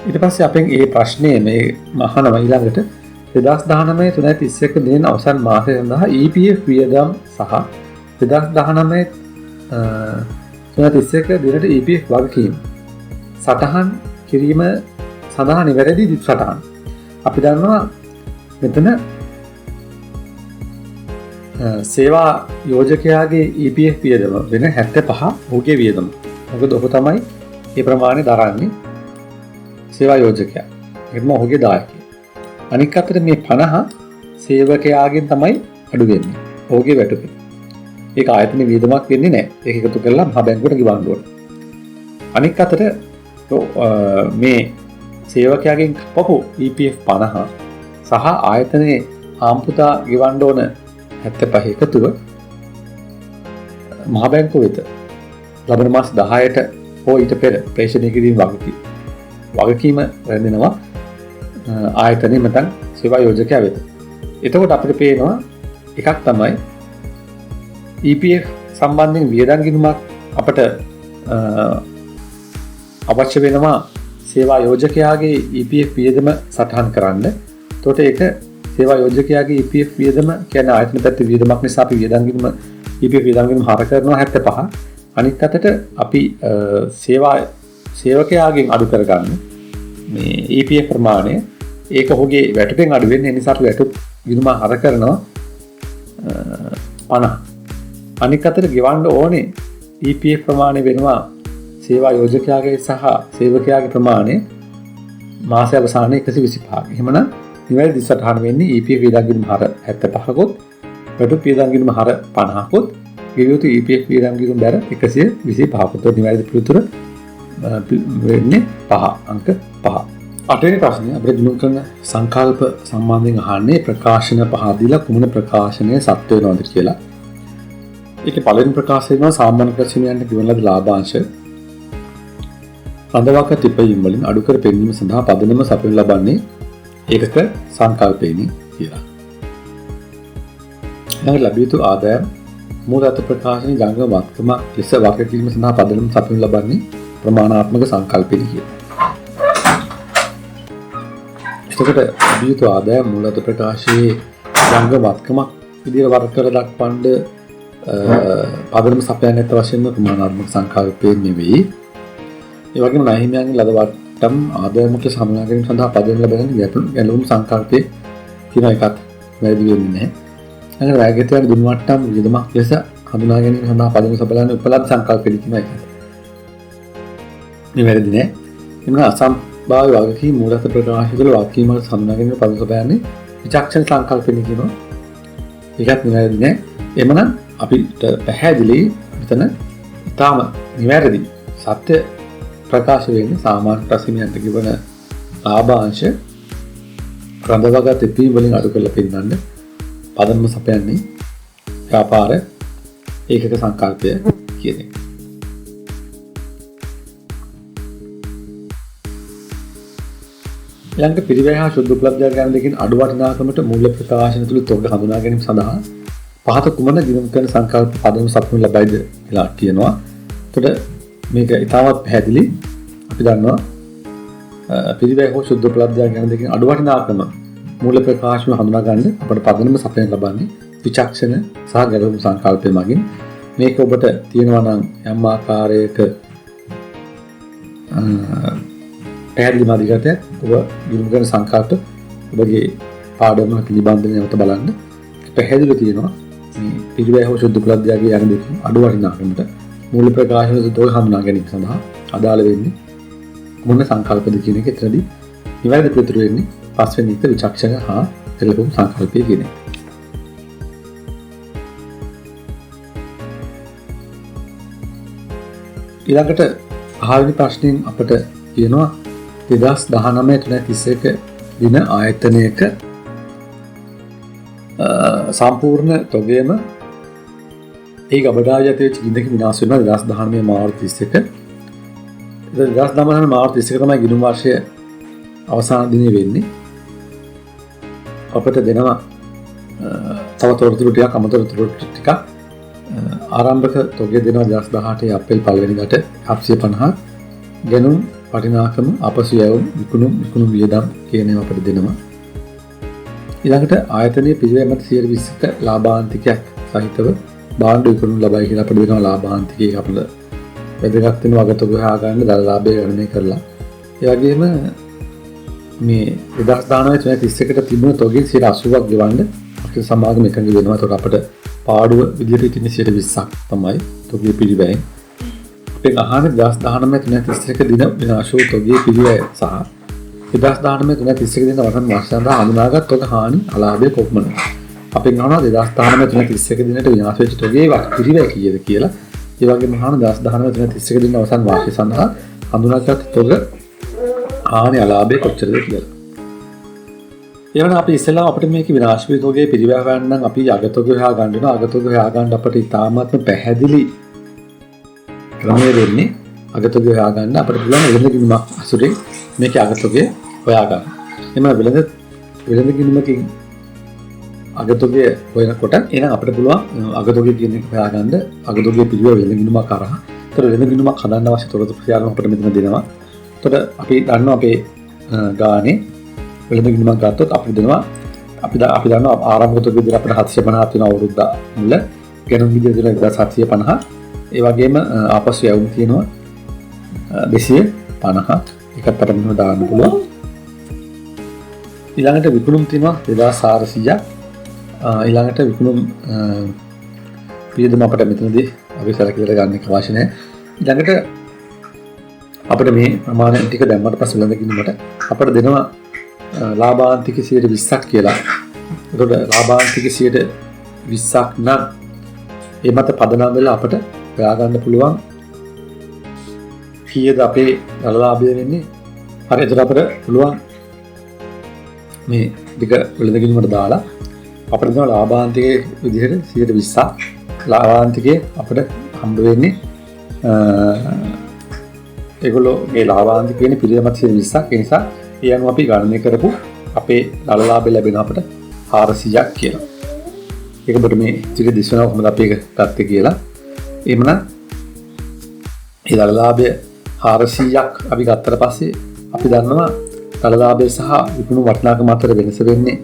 S1: ඊට පස්සේ අපෙන් මේ ප්‍රශ්නේ මේ මහානම ඊළඟට 2019 331 දින අවසන් මාසය සඳහා EPF වියදම් සහ 2019 331 දිනට EPF වගකීම් සටහන් කිරීම සඳහා නිවැරදි දිස් සටහන්. අපි දන්නවා මෙතන සේවා යෝජකයාගේ EPF වියදම වෙන 75 ඔහුගේ වියදම. මොකද ඔහු තමයි මේ ප්‍රමාණය දරන්නේ සේවා යෝජකයා. ඒකම ඔහුගේ දායකය. අනික් අතට මේ 50 සේවකයාගෙන් තමයි අඩු වෙන්නේ. ඔහුගේ වැටුප. ඒක ආයතන වියදමක් වෙන්නේ නැහැ. ඒක එකතු කරලා මහ බැංකුවට ගෙවන්න ඕන. අනික් අතට මේ සේවකයාගෙන් කපපු EPF 50 සහ ආයතනයේ ආම්පුතා ගෙවන්න ඕන 75 එකතුව මහ බැංකුව වෙත ලබන මාස 10ට හෝ ඊට පෙර ප්‍රේෂණය කිරීම වගකීම රැඳෙනවා ආයතනයේ මතන් සේවා යෝජකයා වෙත. එතකොට අපිට පේනවා එකක් තමයි EPF සම්බන්ධයෙන් වියදම් ගිණුමක් අපට අවශ්‍ය වෙනවා සේවා යෝජකයාගේ EPF වියදම සටහන් කරන්න. එතකොට ඒක සේවා යෝජකයාගේ EPF වියදම කියන්නේ ආයතන පැත්තේ වියදමක් නිසා අපි වියදම් ගිණුම EPF වියදම් ගිණුම හර කරනවා 75. අනිත් අතට අපි සේවකයාගෙන් අඩු කරගන්න මේ EPF ප්‍රමාණය ඒක ඔහුගේ වැටුපෙන් අඩු වෙන්නේ නිසා අපි වැටුප් ගිණුම හර කරනවා 50. අනිත් අතට ගෙවන්න ඕනේ EPF ප්‍රමාණය වෙනවා සේවා යෝජකයාගේ සහ සේවකයාගේ ප්‍රමාණය මාසය අවසානයේ 125ක්. එහෙමනම් නිවැරදි සටහන වෙන්නේ EPF වියදම් ගිණුම හර 75කොත් වැටුප් වියදම් ගිණුම හර 50කොත් ගෙවියුතු EPF වියදම් ගිණුම දර 125කොත්. නිවැරදි පිළිතුර වෙන්නේ 5 අංක 5. අටවෙනි ප්‍රශ්නේ අපිට දිනු කරන සංකල්ප සම්බන්ධයෙන් අහන්නේ ප්‍රකාශන පහ දීලා කුමන ප්‍රකාශනය සත්‍ය වෙනවද කියලා. ඒකේ පළවෙනි ප්‍රකාශය වෙනවා සාමාන්‍ය ප්‍රශ්නයන්ට given ලද ලාභාංශ රඳවාක තිපීම් වලින් අඩු කර පෙන්වීම සඳහා පදනම සපයනු ලබන්නේ ඒකක සංකල්පේනි කියලා. ඊළඟ ලැබිය යුතු ආදායම් මූල අර්ථ ප්‍රකාශනයේ ජංගම වත්කම ලෙස වාක්‍ය කිරීම සඳහා පදනම සපයනු ලබන්නේ ප්‍රමාණාත්මක සංකල්පේනි කියලා. එතකොට ලැබිය යුතු ආදායම් මූල අර්ථ ප්‍රකාශයේ ජංගම වත්කමක් විදිහට වර්ග කර දක්වන්න පදනම සපයන්නට වශයෙන්ම ප්‍රමාණාත්මක සංකල්පේ නෙවෙයි. ඒ වගේම ණයහිමියන්ගේ ලද වට්ටම් ආදායමක සමනා ගැනීම සඳහා පදනම ලබන ගැලවුම් සංකල්පයේ කියන එකත් වැරදි වෙන්නේ නැහැ. අනේ රාගිතයන් දුන් වට්ටම් විදමක් ලෙස හඳුනා ගැනීම සඳහා පදනම සපයන්නේ උපලබ්ධ සංකල්පෙදි කියන එකත්. මේ වැරදි නෑ. එමුණ අසම්භාව්‍ය වගකීම් මූලික ප්‍රකාශ තුළ වාක්‍යීම් වල හඳුනා ගැනීම පදනම සපයන්නේ විචක්ෂණ සංකල්පෙදි කියනවා. ඒකත් වැරදි නෑ. එමුණ අපිට පැහැදිලි මෙතන ඊටාම නිවැරදි සත්‍ය ප්‍රකාශ වෙන්නේ සාමාන්‍ය ප්‍රශ්නයන්ට given ලාභාංශ රඳවාගත් තිපීම් වලින් අඩු කරලා පෙන්නන්න පදනම සපයන්නේ ව්‍යාපාර ඒකක සංකල්පය කියන එක. ඊළඟ පිරිවැය හා ශුද්ධ උපලබ්ධ ගණන් දෙකෙන් අඩු වටිනාකමට මූල්‍ය ප්‍රකාශන තුළ තොග හඳුනා ගැනීම සඳහා පහත කුමන ගිණුම් කරන සංකල්ප පදනම සපයනු ලබයිද කියලා කියනවා. එතකොට මේක ඉතාමත් පැහැදිලි. අපි දන්නවා පිරිවැය හෝ ශුද්ධ උපලබ්ධ ගණන් දෙකෙන් අඩු වටිනාකම මූල ප්‍රකාශන හඳුනා ගන්න අපට පදනම සපයන ලබන්නේ විචක්ෂණ සහ ගැලවුම් සංකල්පය මගින්. මේක ඔබට තියෙනවා නම් යම් ආකාරයක පැහැදිලි මාදිගතයක් ඔබ ගිණුම් කරන සංකල්ප ඔබගේ පාඩම නිබන්ධනය නැවත බලන්න පැහැදිලිව තියෙනවා. මේ පිරිවැය හෝ ශුද්ධ උපලබ්ධයගේ යන දෙකෙන් අඩු වටිනාකමට මූල ප්‍රකාශන තොග හඳුනා ගැනීම සඳහා අදාළ වෙන්නේ මොන සංකල්පද කියන එක එතනදී නිවැරදි පිළිතුර වෙන්නේ පස්වෙනි එක විචක්ෂණ හා ගැලවුම් සංකල්පය කියන එක. ඊළඟට පහවෙනි ප්‍රශ්نين අපට කියනවා 2019-31 දින ආයතනයක සම්පූර්ණ තොගයම ඒ ගබඩාවේ ඇති වෙච්ච ගින්දක විනාශ වෙනවා 2019 මාර්තු 31. 2019 මාර්තු 31 තමයි ගිණුම් වර්ෂය අවසාන දිනේ වෙන්නේ. අපිට දෙනවා තව තොරතුරු ටිකක් අමතර තොරතුරු ටිකක් ආරම්භක තොගය දෙනවා 2018 අප්‍රේල් 1 වෙනිදාට 750ක් ගණුම් වටිනාකම අපසු යවුම් විකුණුම් වියදම් කියන ඒවා අපිට දෙනවා. ඊළඟට ආයතනයේ පිළිවෙල මත 120ක ලාභාන්තිකයක් සහිතව බාණ්ඩ විකුණුම් ලබයි කියලා අපිට දෙනවා ලාභාන්තිකය අපිට වැදගත් වෙන වගතොග හොයා ගන්න දල ලාභය ගණනය කරලා. ඒ වගේම මේ 2019-31ට තිබුණ තොගෙන් 80ක් ගෙවන්න අපේ සමාගම එකඟ වෙනවා. ඒකට අපිට පාඩුව විදිහට ඉතින් 20ක් තමයි තොගේ පිළිවෙල. අපේ අහන්නේ 2019-31 දින විනාශ වූ තොගේ පිළිවෙල සහ 2019-31 දින වසන් මාසයන්දා හඳුනාගත් තොග හානි අලාභය කොපමණද? අපෙන් අහනවා 2019-31 දිනට විනාශ වෙච්ච තොගේ පිළිවෙල කීයද කියලා. ඒ වගේම අහනවා 2019-31 දින අවසන් වාර්ෂය සඳහා හඳුනාගත් තොග හානි අලාභය කොච්චරද කියලා. එවනම් අපි ඉස්සෙල්ලා අපිට මේක විනාශ වූ තොගේ පිළිවෙල හොයන්න නම් අපි අගතොග හොයා ගන්න වෙනවා. අගතොග හොයා ගන්න අපිට ඉතාමත්ම පැහැදිලි ක්‍රමය වෙන්නේ අගතොග හොයා ගන්න අපිට පුළුවන් වෙළඳ ගිණුමක් අසුරේ මේකේ අගතොගය හොයා ගන්න. එහම වෙළඳ ගිණුමකින් අගතොගේ හොයනකොට එහෙනම් අපිට පුළුවන් අගතොගේ කියන එක හොයාගන්න අගතොගේ පිළිවෙල වෙළඳගිණුමක් කරා. ඒතර වෙළඳගිණුමක් හදන්න අවශ්‍ය තොරතුරු ප්‍රතිචාරම අපිට මෙතන දෙනවා. එතකොට අපි දන්නවා අපේ ගානේ වෙළඳගිණුමක් ගත්තොත් අපිට දෙනවා අපි දන්නවා ආරම්භක තොග විදිහට අපිට 750 වෙන අවුරුද්ද මුල ගැනුම් විදිහට දෙන 1750. ඒ වගේම ආපසු යවුම් තියෙනවා 250. එකක් අපිට මෙහෙම දාන්න පුළුවන්. ඊළඟට විකුණුම් තියෙනවා 2400ක්. ඊළඟට විකුණුම් වියදම අපිට මෙතනදී අපි සැලකිලිට ගන්න එක අවශ්‍ය නැහැ. ඊළඟට අපිට මේ ප්‍රමාණය ටික දැම්මට පස්සේ වෙළඳගිණුමට අපිට දෙනවා ලාභාන්තික 20%ක් කියලා. ඒකට ලාභාන්තික 20%ක් නම් ඒ මත පදනම් වෙලා අපිට හොයාගන්න පුළුවන් කීයද අපේ ලාභය වෙන්නේ. හරි එතකොට අපිට පුළුවන් මේ දෙක වෙළඳගිණුමට දාලා අපිට දෙන ලාභාන්තිකයේ විදිහට 20%ක් ලාභාන්තිකයේ අපිට හම්බ වෙන්නේ ඒගොල්ලෝගේ ලාභාන්තික වෙන්නේ පිළිවෙමත් 20%ක්. ඒ නිසා ඒ අනුව අපි ගණනය කරපු අපේ දල ලාභය ලැබෙන අපිට 400ක් කියලා. ඒක ඔබට මේ ටික දිස්වනවා කොහොමද අපි ඒක ගත්තේ කියලා. එහෙමනම් ඒ දල ලාභය 400ක් අපි ගත්තට පස්සේ අපි දන්නවා දල ලාභය සහ විකුණු වටිනාකම අතර වෙනස වෙන්නේ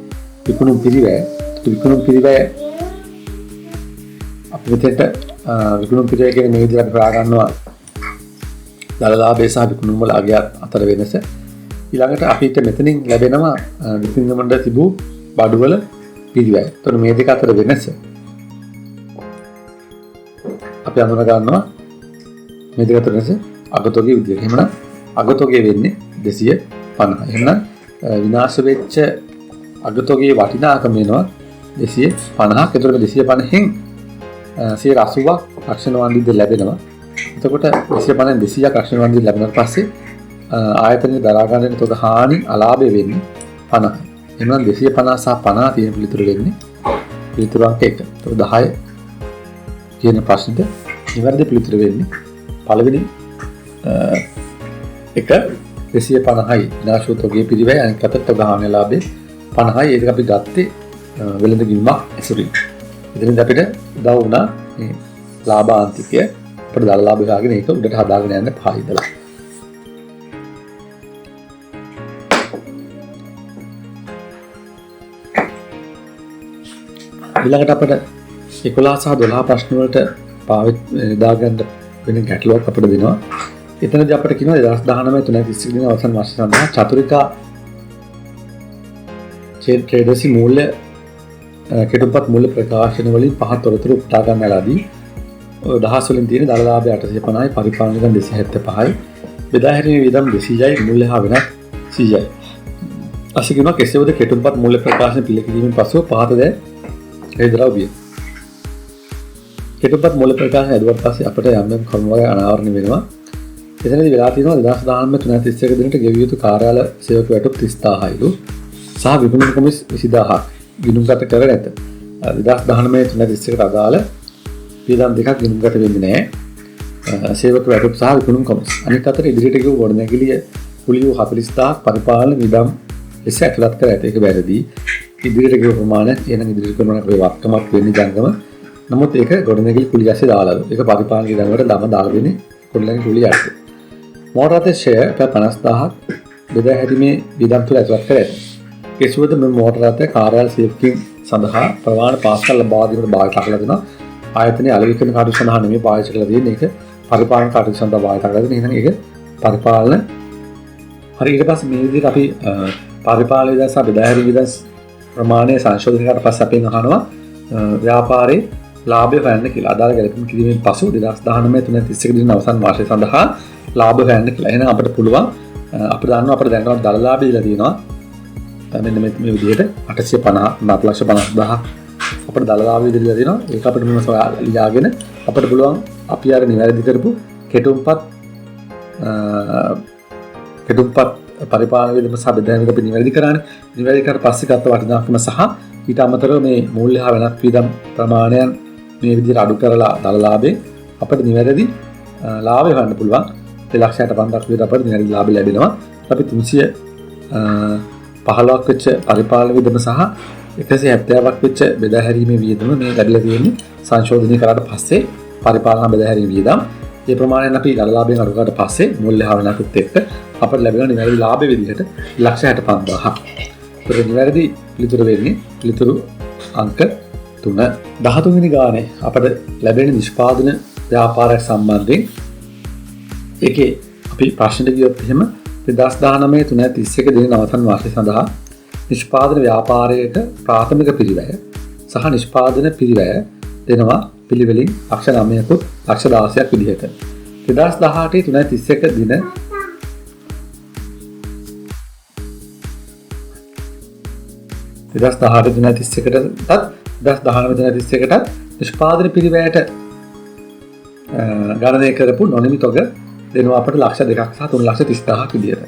S1: විකුණු පිරිවැය. විකුණු පිරිවැය අපි මෙතෙන්ට විකුණු පිරිවැය කියන මේ විදිහට හොයා ගන්නවා දල ලාභය සහ විකුණු වල අගය අතර වෙනස. ඊළඟට අපිට මෙතනින් ලැබෙනවා විකුණුමට තිබූ බඩුවල පිරිවැය. එතකොට මේ දෙක අතර වෙනස අපි අඳුන ගන්නවා මේ දෙක අතර වෙනස අගතොගේ විදියට. එහෙනම් අගතොගේ වෙන්නේ 250. එහෙනම් විනාශ වෙච්ච අගතොගේ වටිනාකම වෙනවා 250ක්. එතකොට 250න් 180ක් රක්ෂණ වන්දිද ලැබෙනවා. එතකොට 250න් 200ක් රක්ෂණ වන්දිද ලැබුණාට පස්සේ ආයතනයේ දරා ගන්න තොග හානි අලාභය වෙන්නේ 50යි. එහෙනම් 250 සහ 50 තියෙන පිළිතුර වෙන්නේ පිළිතුර අංක 1. එතකොට 10 කියන ප්‍රශ්නෙට නිවැරදි පිළිතුර වෙන්නේ පළවෙනි එක 250යි විනාශ වූ තොගයේ පිළිවෙල අනිත් අතට තොග හානි ලාභය 50යි. ඒක අපි ගත්තේ වෙළඳගිණුමක් ඇසුරින්. ඉතින් අපිට උදව් වුණා මේ ලාභාන්තිකය අපිට දල ලාභය ගාගෙන ඒක උඩට හදාගෙන යන්න පහයි ඉඳලා. ඊළඟට අපිට 11 සහ 12 ප්‍රශ්න වලට දාගන්න වෙන ගැටලුවක් අපිට දෙනවා. එතනදී අපිට කියනවා 2019 3 දින අවසන් මාස සඳහා චතුරිකා ට්‍රේඩර්සි මූල්‍ය කෙටුම්පත් මූල්‍ය ප්‍රකාශන වලින් පහ තොරතුරු උපුටා ගන්නලාදී දහස් වලින් තියෙන දල ලාභය 850යි පරිපාලන නිගම් 275යි බෙදා හැරීමේ වියදම් 200යි මූල්‍ය හා වෙනත් 100යි. අසිකිනවා කෙසේද කෙටුම්පත් මූල්‍ය ප්‍රකාශන පිළිකිරීමෙන් පසුව පහත ද හේදරා විය. කෙටුම්පත් මූල්‍ය ප්‍රකාශන ඇදුවට පස්සේ අපිට යම් යම් කරුණු වගේ අනාවරණය වෙනවා. එතනදී වෙලා තියෙනවා 2019 331 දිනට ගෙවිය යුතු කාර්යාල සේවක වැටුප් 30000යිලු සහ විපණන කොමිස් 20000ක් ගිණුම්ගත කර නැත. 2019 331ට අදාළ වියදම් දෙකක් ගිණුම්ගත වෙන්නේ නැහැ. සේවක වැටුප් සහ විපණන කොමිස්. අනිත් අතට ඉදිරියට ගිය ගොඩනැගිලිය කුලියු 40000ක් පරිපාලන වියදම් ලෙස ඇතුළත් කර ඇත. ඒක වැරදි. ඉදිරියට ගිය ප්‍රමාණය එනම් ඉදිරියට කරන අපේ වක්කමක් වෙන්නේ ජංගම. නමුත් ඒක ගොඩනැගිලි කුලිය ඇස්සේ දාලාලු. ඒක පරිපාලන වියදම් වලට ළම දාලා දෙන්නේ ගොඩනැගිලි කුලිය ඇස්සේ. මෝටර රථයේ ෂෙයා 50000ක් බෙදා හැරීමේ වියදම් තුළ ඇතුළත් කර ඇත. කෙසේද මේ මෝටර රථයේ කාර්යාල සේවකයන් සඳහා ප්‍රමාණ පාස් කර ලබා දීමට භාවිත කරලා දෙනවා. ආයතනයේ අලෙවිකරණ කාර්ය සඳහා නෙමෙයි පාවිච්චි කරලා තියෙන්නේ. ඒක පරිපාලන කාර්ය සඳහා භාවිත කරලා දෙනවා. එහෙනම් ඒක පරිපාලන හරි. ඊට පස්සේ මේ විදිහට අපි පරිපාලන වියදම් සහ බෙදා හැරීමේ වියදම් ප්‍රමාණය සංශෝධනය කරලා පස්සේ අපෙන් අහනවා ව්‍යාපාරේ ලාභය හොයන්න කියලා. අදාළ ගැලපීම් කිරීමෙන් පසු 2019 331 දින අවසන් මාසය සඳහා ලාභ හොයන්න කියලා. එහෙනම් අපිට පුළුවන් අපිට දන්නවා අපිට දැනගන්න දල ලාභය දීලා තියෙනවා. මෙන්න මේ විදිහට 850,000 අපිට දල ලාභය දීලා තියෙනවා. ඒක අපිට මෙන්න ලියාගෙන අපිට පුළුවන් අපි අර නිවැරදි කරපු කෙටුම්පත් පරිපාලන වියදම සහ බෙදාහැරීම අපි නිවැරදි කරානේ. නිවැරදි කරලා පස්සේ ගත්ත වටිනාකම සහ ඊට අමතරව මේ මූල්‍ය හා වෙනත් වියදම් ප්‍රමාණයන් මේ විදිහට අඩු කරලා දල ලාභයෙන් අපිට නිවැරදි ලාභය ගන්න පුළුවන්. 2,50,000ක් විතර අපිට නිවැරදි ලාභය ලැබෙනවා. අපි 315ක් වෙච්ච පරිපාලන වියදම සහ 170ක් වෙච්ච බෙදා හැරීමේ වියදම මේ ලැබිලා තියෙන්නේ සංශෝධනය කරාට පස්සේ පරිපාලන බෙදා හැරීමේ වියදම්. ඒ ප්‍රමාණයෙන් අපි ලාභයෙන් අඩු කරාට පස්සේ මූල්‍ය හාවනකුත් එක්ක අපිට ලැබෙන නිවැරදි ලාභ විදිහට 65000ක්. ඒක නිවැරදි පිළිතුර වෙන්නේ පිළිතුරු අංක 3. 13 වෙනි ගානේ අපිට ලැබෙන නිෂ්පාදන ව්‍යාපාරයක් සම්බන්ධයෙන් ඒකේ අපි ප්‍රශ්නෙට ගියොත් එහෙම 2019 331 දින නවතන් වාර්ෂිකය සඳහා නිෂ්පාදන ව්‍යාපාරයක ප්‍රාථමික පිරිවැය සහ නිෂ්පාදන පිරිවැය දෙනවා පිළිවෙලින් ලක්ෂ 9කුත් ලක්ෂ 16ක් විදිහට. 2018 331 දින 2018 331ටත් නිෂ්පාදන පිරිවැයට ගණනය කරපු නොනිමි තොග දෙනවා අපට ලක්ෂ 2ක් සහ 3,30,000ක් විදිහට.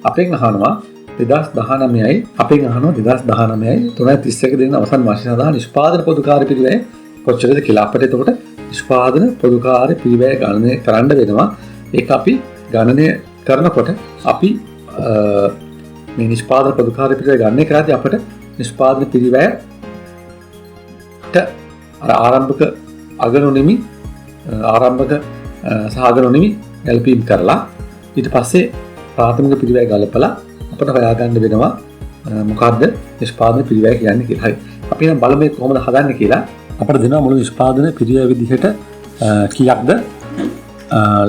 S1: අපෙන් අහනවා 2019යි 331 දින අවසන් මාසය සඳහා නිෂ්පාදන පොදුකාර්ය පිරිවැය කොච්චරද කියලා. අපිට එතකොට නිෂ්පාදන පොදුකාර්ය පිරිවැය ගණනය කරන්න වෙනවා. ඒක අපි ගණනය කරනකොට අපි මේ නිෂ්පාදන පොදුකාර්ය පිරිවැය ගණනය කරද්දී අපිට නිෂ්පාදන පිරිවැයට ආරම්භක අගනුනිමි ආරම්භක සහ අගනුනිමි ගැලපීම් කරලා ඊට පස්සේ ප්‍රාථමික පිරිවැය ගලපලා අපිට හොයාගන්න වෙනවා මොකක්ද නිෂ්පාදන පිරිවැය කියන්නේ කියලා. හරි. අපි නම් බලමු කොහොමද හදන්නේ කියලා. අපිට දෙනවා මුළු නිෂ්පාදන පිරිවැය විදිහට කීයක්ද?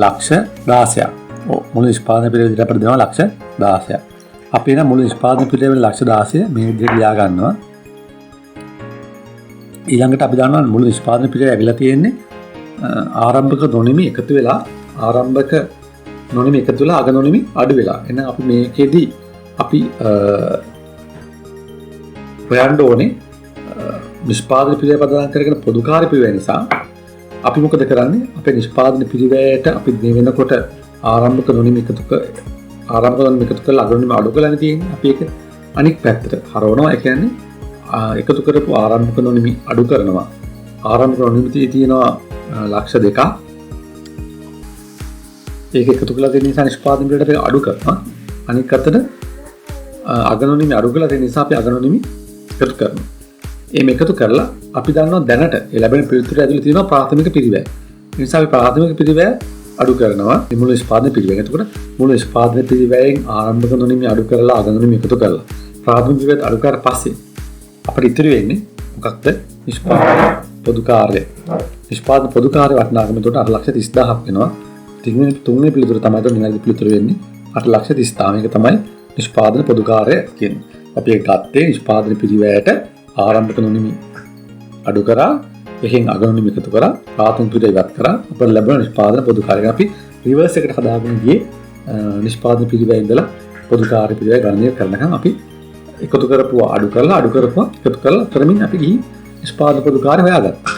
S1: ලක්ෂ 16ක්. ඔව් මුළු නිෂ්පාදන පිරිවැය විදිහට අපිට දෙනවා ලක්ෂ 16ක්. අපි නම් මුළු නිෂ්පාදන පිරිවැය ලක්ෂ 16 මේ විදිහට ලියා ගන්නවා. ඊළඟට අපි දන්නවා මුළු නිෂ්පාදන පිරිවැය ඇවිල්ලා තියෙන්නේ ආරම්භක නොනිමි එකතු වෙලා ආරම්භක නොනිමි එකතු වෙලා අග නොනිමි අඩු වෙලා. එහෙනම් අපි මේකෙදි අපි හොයන්න ඕනේ නිෂ්පාදන පිරිවැය පදනම් කරගෙන පොදුකාර්ය පිරිවැය නිසා අපි මොකද කරන්නේ? අපේ නිෂ්පාදන පිරිවැයට අපි මේ වෙනකොට ආරම්භක නොනිමි එකතු කරලා අග නොනිමි අඩු කරලානේ තියෙන්නේ. අපි ඒක අනික් පැත්තට හරවනවා. ඒ කියන්නේ එකතු කරපු ආරම්භක නොනිමි අඩු කරනවා. ආරම්භක නොනිමි තියෙනවා ලක්ෂ 2ක්. ඒක එකතු කරලා තියෙන නිසා නිෂ්පාදන පිරිවැයට අපි අඩු කරනවා. අනික් අතට අගනොනිමි අඩු කරලා තියෙන නිසා අපි අගනොනිමි එකතු කරනවා. මේ එකතු කරලා අපි දන්නවා දැනට ලැබෙන පිළිතුර ඇතුළේ තියෙනවා ප්‍රාථමික පිරිවැය. ඒ නිසා අපි ප්‍රාථමික පිරිවැය අඩු කරනවා මුළු නිෂ්පාදන පිරිවැය. එතකොට මුළු නිෂ්පාදන පිරිවැයෙන් ආරම්භක නොනිමි අඩු කරලා අගනොනිමි එකතු කරලා ප්‍රාථමික පිරිවැය අඩු කරලා පස්සේ අපිට ඉතුරු වෙන්නේ මොකක්ද? නිෂ්පාදන පොදුකාර්ය. නිෂ්පාදන පොදුකාර්ය වටිනාකම එතකොට 8,30,000ක් වෙනවා. තුන්වෙනි පිළිතුර තමයි එතකොට නිවැරදි පිළිතුර වෙන්නේ 8,30,000. මේක තමයි නිෂ්පාදන පොදුකාර්ය කියන්නේ. අපි ඒක ගත්තේ නිෂ්පාදන පිරිවැයට ආරම්භක නොනිමි අඩු කරා, එකෙන් අගනොනිමි එකතු කරා, ප්‍රාථමික පිරිවැය ඉවත් කරා අපිට ලැබෙන නිෂ්පාදන පොදුකාර්ය. අපි රිවර්ස් එකට හදාගෙන ගියේ නිෂ්පාදන පිරිවැය ඉඳලා පොදුකාර්ය පිරිවැය ගණනය කරනකම් අපි එකතු කරපුවා අඩු කරලා එකතු කරලා කරමින් අපි ගිහින් නිෂ්පාදන පොදුකාර්ය හොයාගත්තා.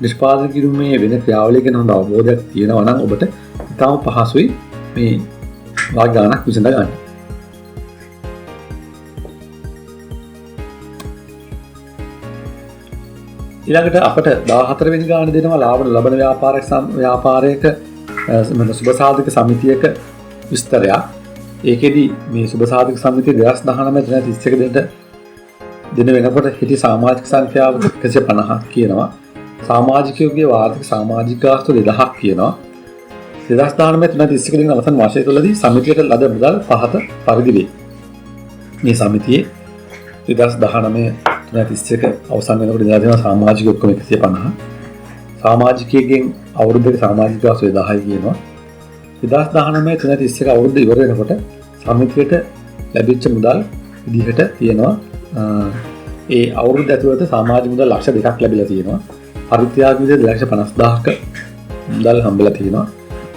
S1: නිෂ්පාදන කිරීමේ වෙන ක්‍රියාවලිය ගැන හොඳ අවබෝධයක් තියෙනවා නම් ඔබට ඉතාම පහසුයි මේ වාග් ගණනක් විසඳ ගන්න. ඊළඟට අපට 14 වෙනි ගාන දෙනවා ලාභ ලබන ව්‍යාපාරයක සුබසාධක සමිතියක විස්තරයක්. ඒකෙදි මේ සුබසාධක සමිතිය 2019 31 දින වෙනකොට හිටි සමාජික සංඛ්‍යාව 150ක් කියනවා. සමාජිකයෝගේ වාර්ෂික සමාජික ගාස්තු 2000ක් කියනවා. 2019 31 දින අවසන් මාසය තුළදී සමිතියට ලද මුදල් පහත පරිදි වේ. මේ සමිතියේ 2019 31 අවසන් වෙනකොට දෙනවා තියෙනවා සමාජික ඔක්කොම 150. සමාජිකයෙක්ගෙන් අවුරුද්දක සමාජික ගාස්තු 2000යි කියනවා. 2019 31 අවුරුද්ද ඉවර වෙනකොට සමිතියට ලැබිච්ච මුදල් විදිහට තියෙනවා. ඒ අවුරුද්ද ඇතුළත සමාජික මුදල් ලක්ෂ 2ක් ලැබිලා තියෙනවා. පරිත්‍යාග විදිහට 250,000ක මුදල් හම්බෙලා තියෙනවා.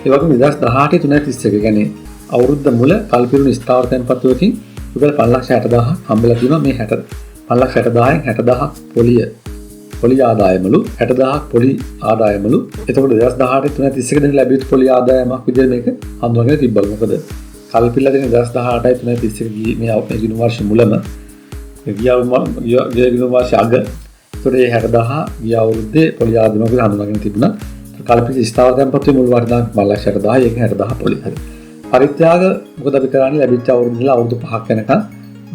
S1: ඒ වගේම 2018 331 කියන්නේ අවුරුද්ද මුල කල්පිරුණු ස්ථාවර තැන්පතුවකින් රුපියල් 5,60,000ක් හම්බෙලා තියෙනවා. මේ 5,60,000න් 60,000ක් පොලි ආදායමලු 60,000ක් පොලි ආදායමලු. එතකොට 2018 331 දින ලැබිච්ච පොලි ආදායමක් විදිහට මේක හඳුනාගෙන තිබ්බලු. මොකද කල්පිලා තියෙන 2018 331 මේ ගිණුම් වර්ෂ මුලම ගිණුම් වර්ෂ අග ඒතකොට මේ 60,000 ගිය අවුරුද්දේ පොලි ආදායමක් විදිහට හඳුනාගෙන තිබුණා. කල්පිත ස්ථාවර තැන්පතුවේ මුල් වර්ධනක් 5,60,000 ඒකෙන් 60,000 පොලි. හරි. පරිත්‍යාග මොකද අපි කරන්නේ ලැබිච්ච අවුරුද්ද ඉඳලා අවුරුදු 5ක් වෙනකන්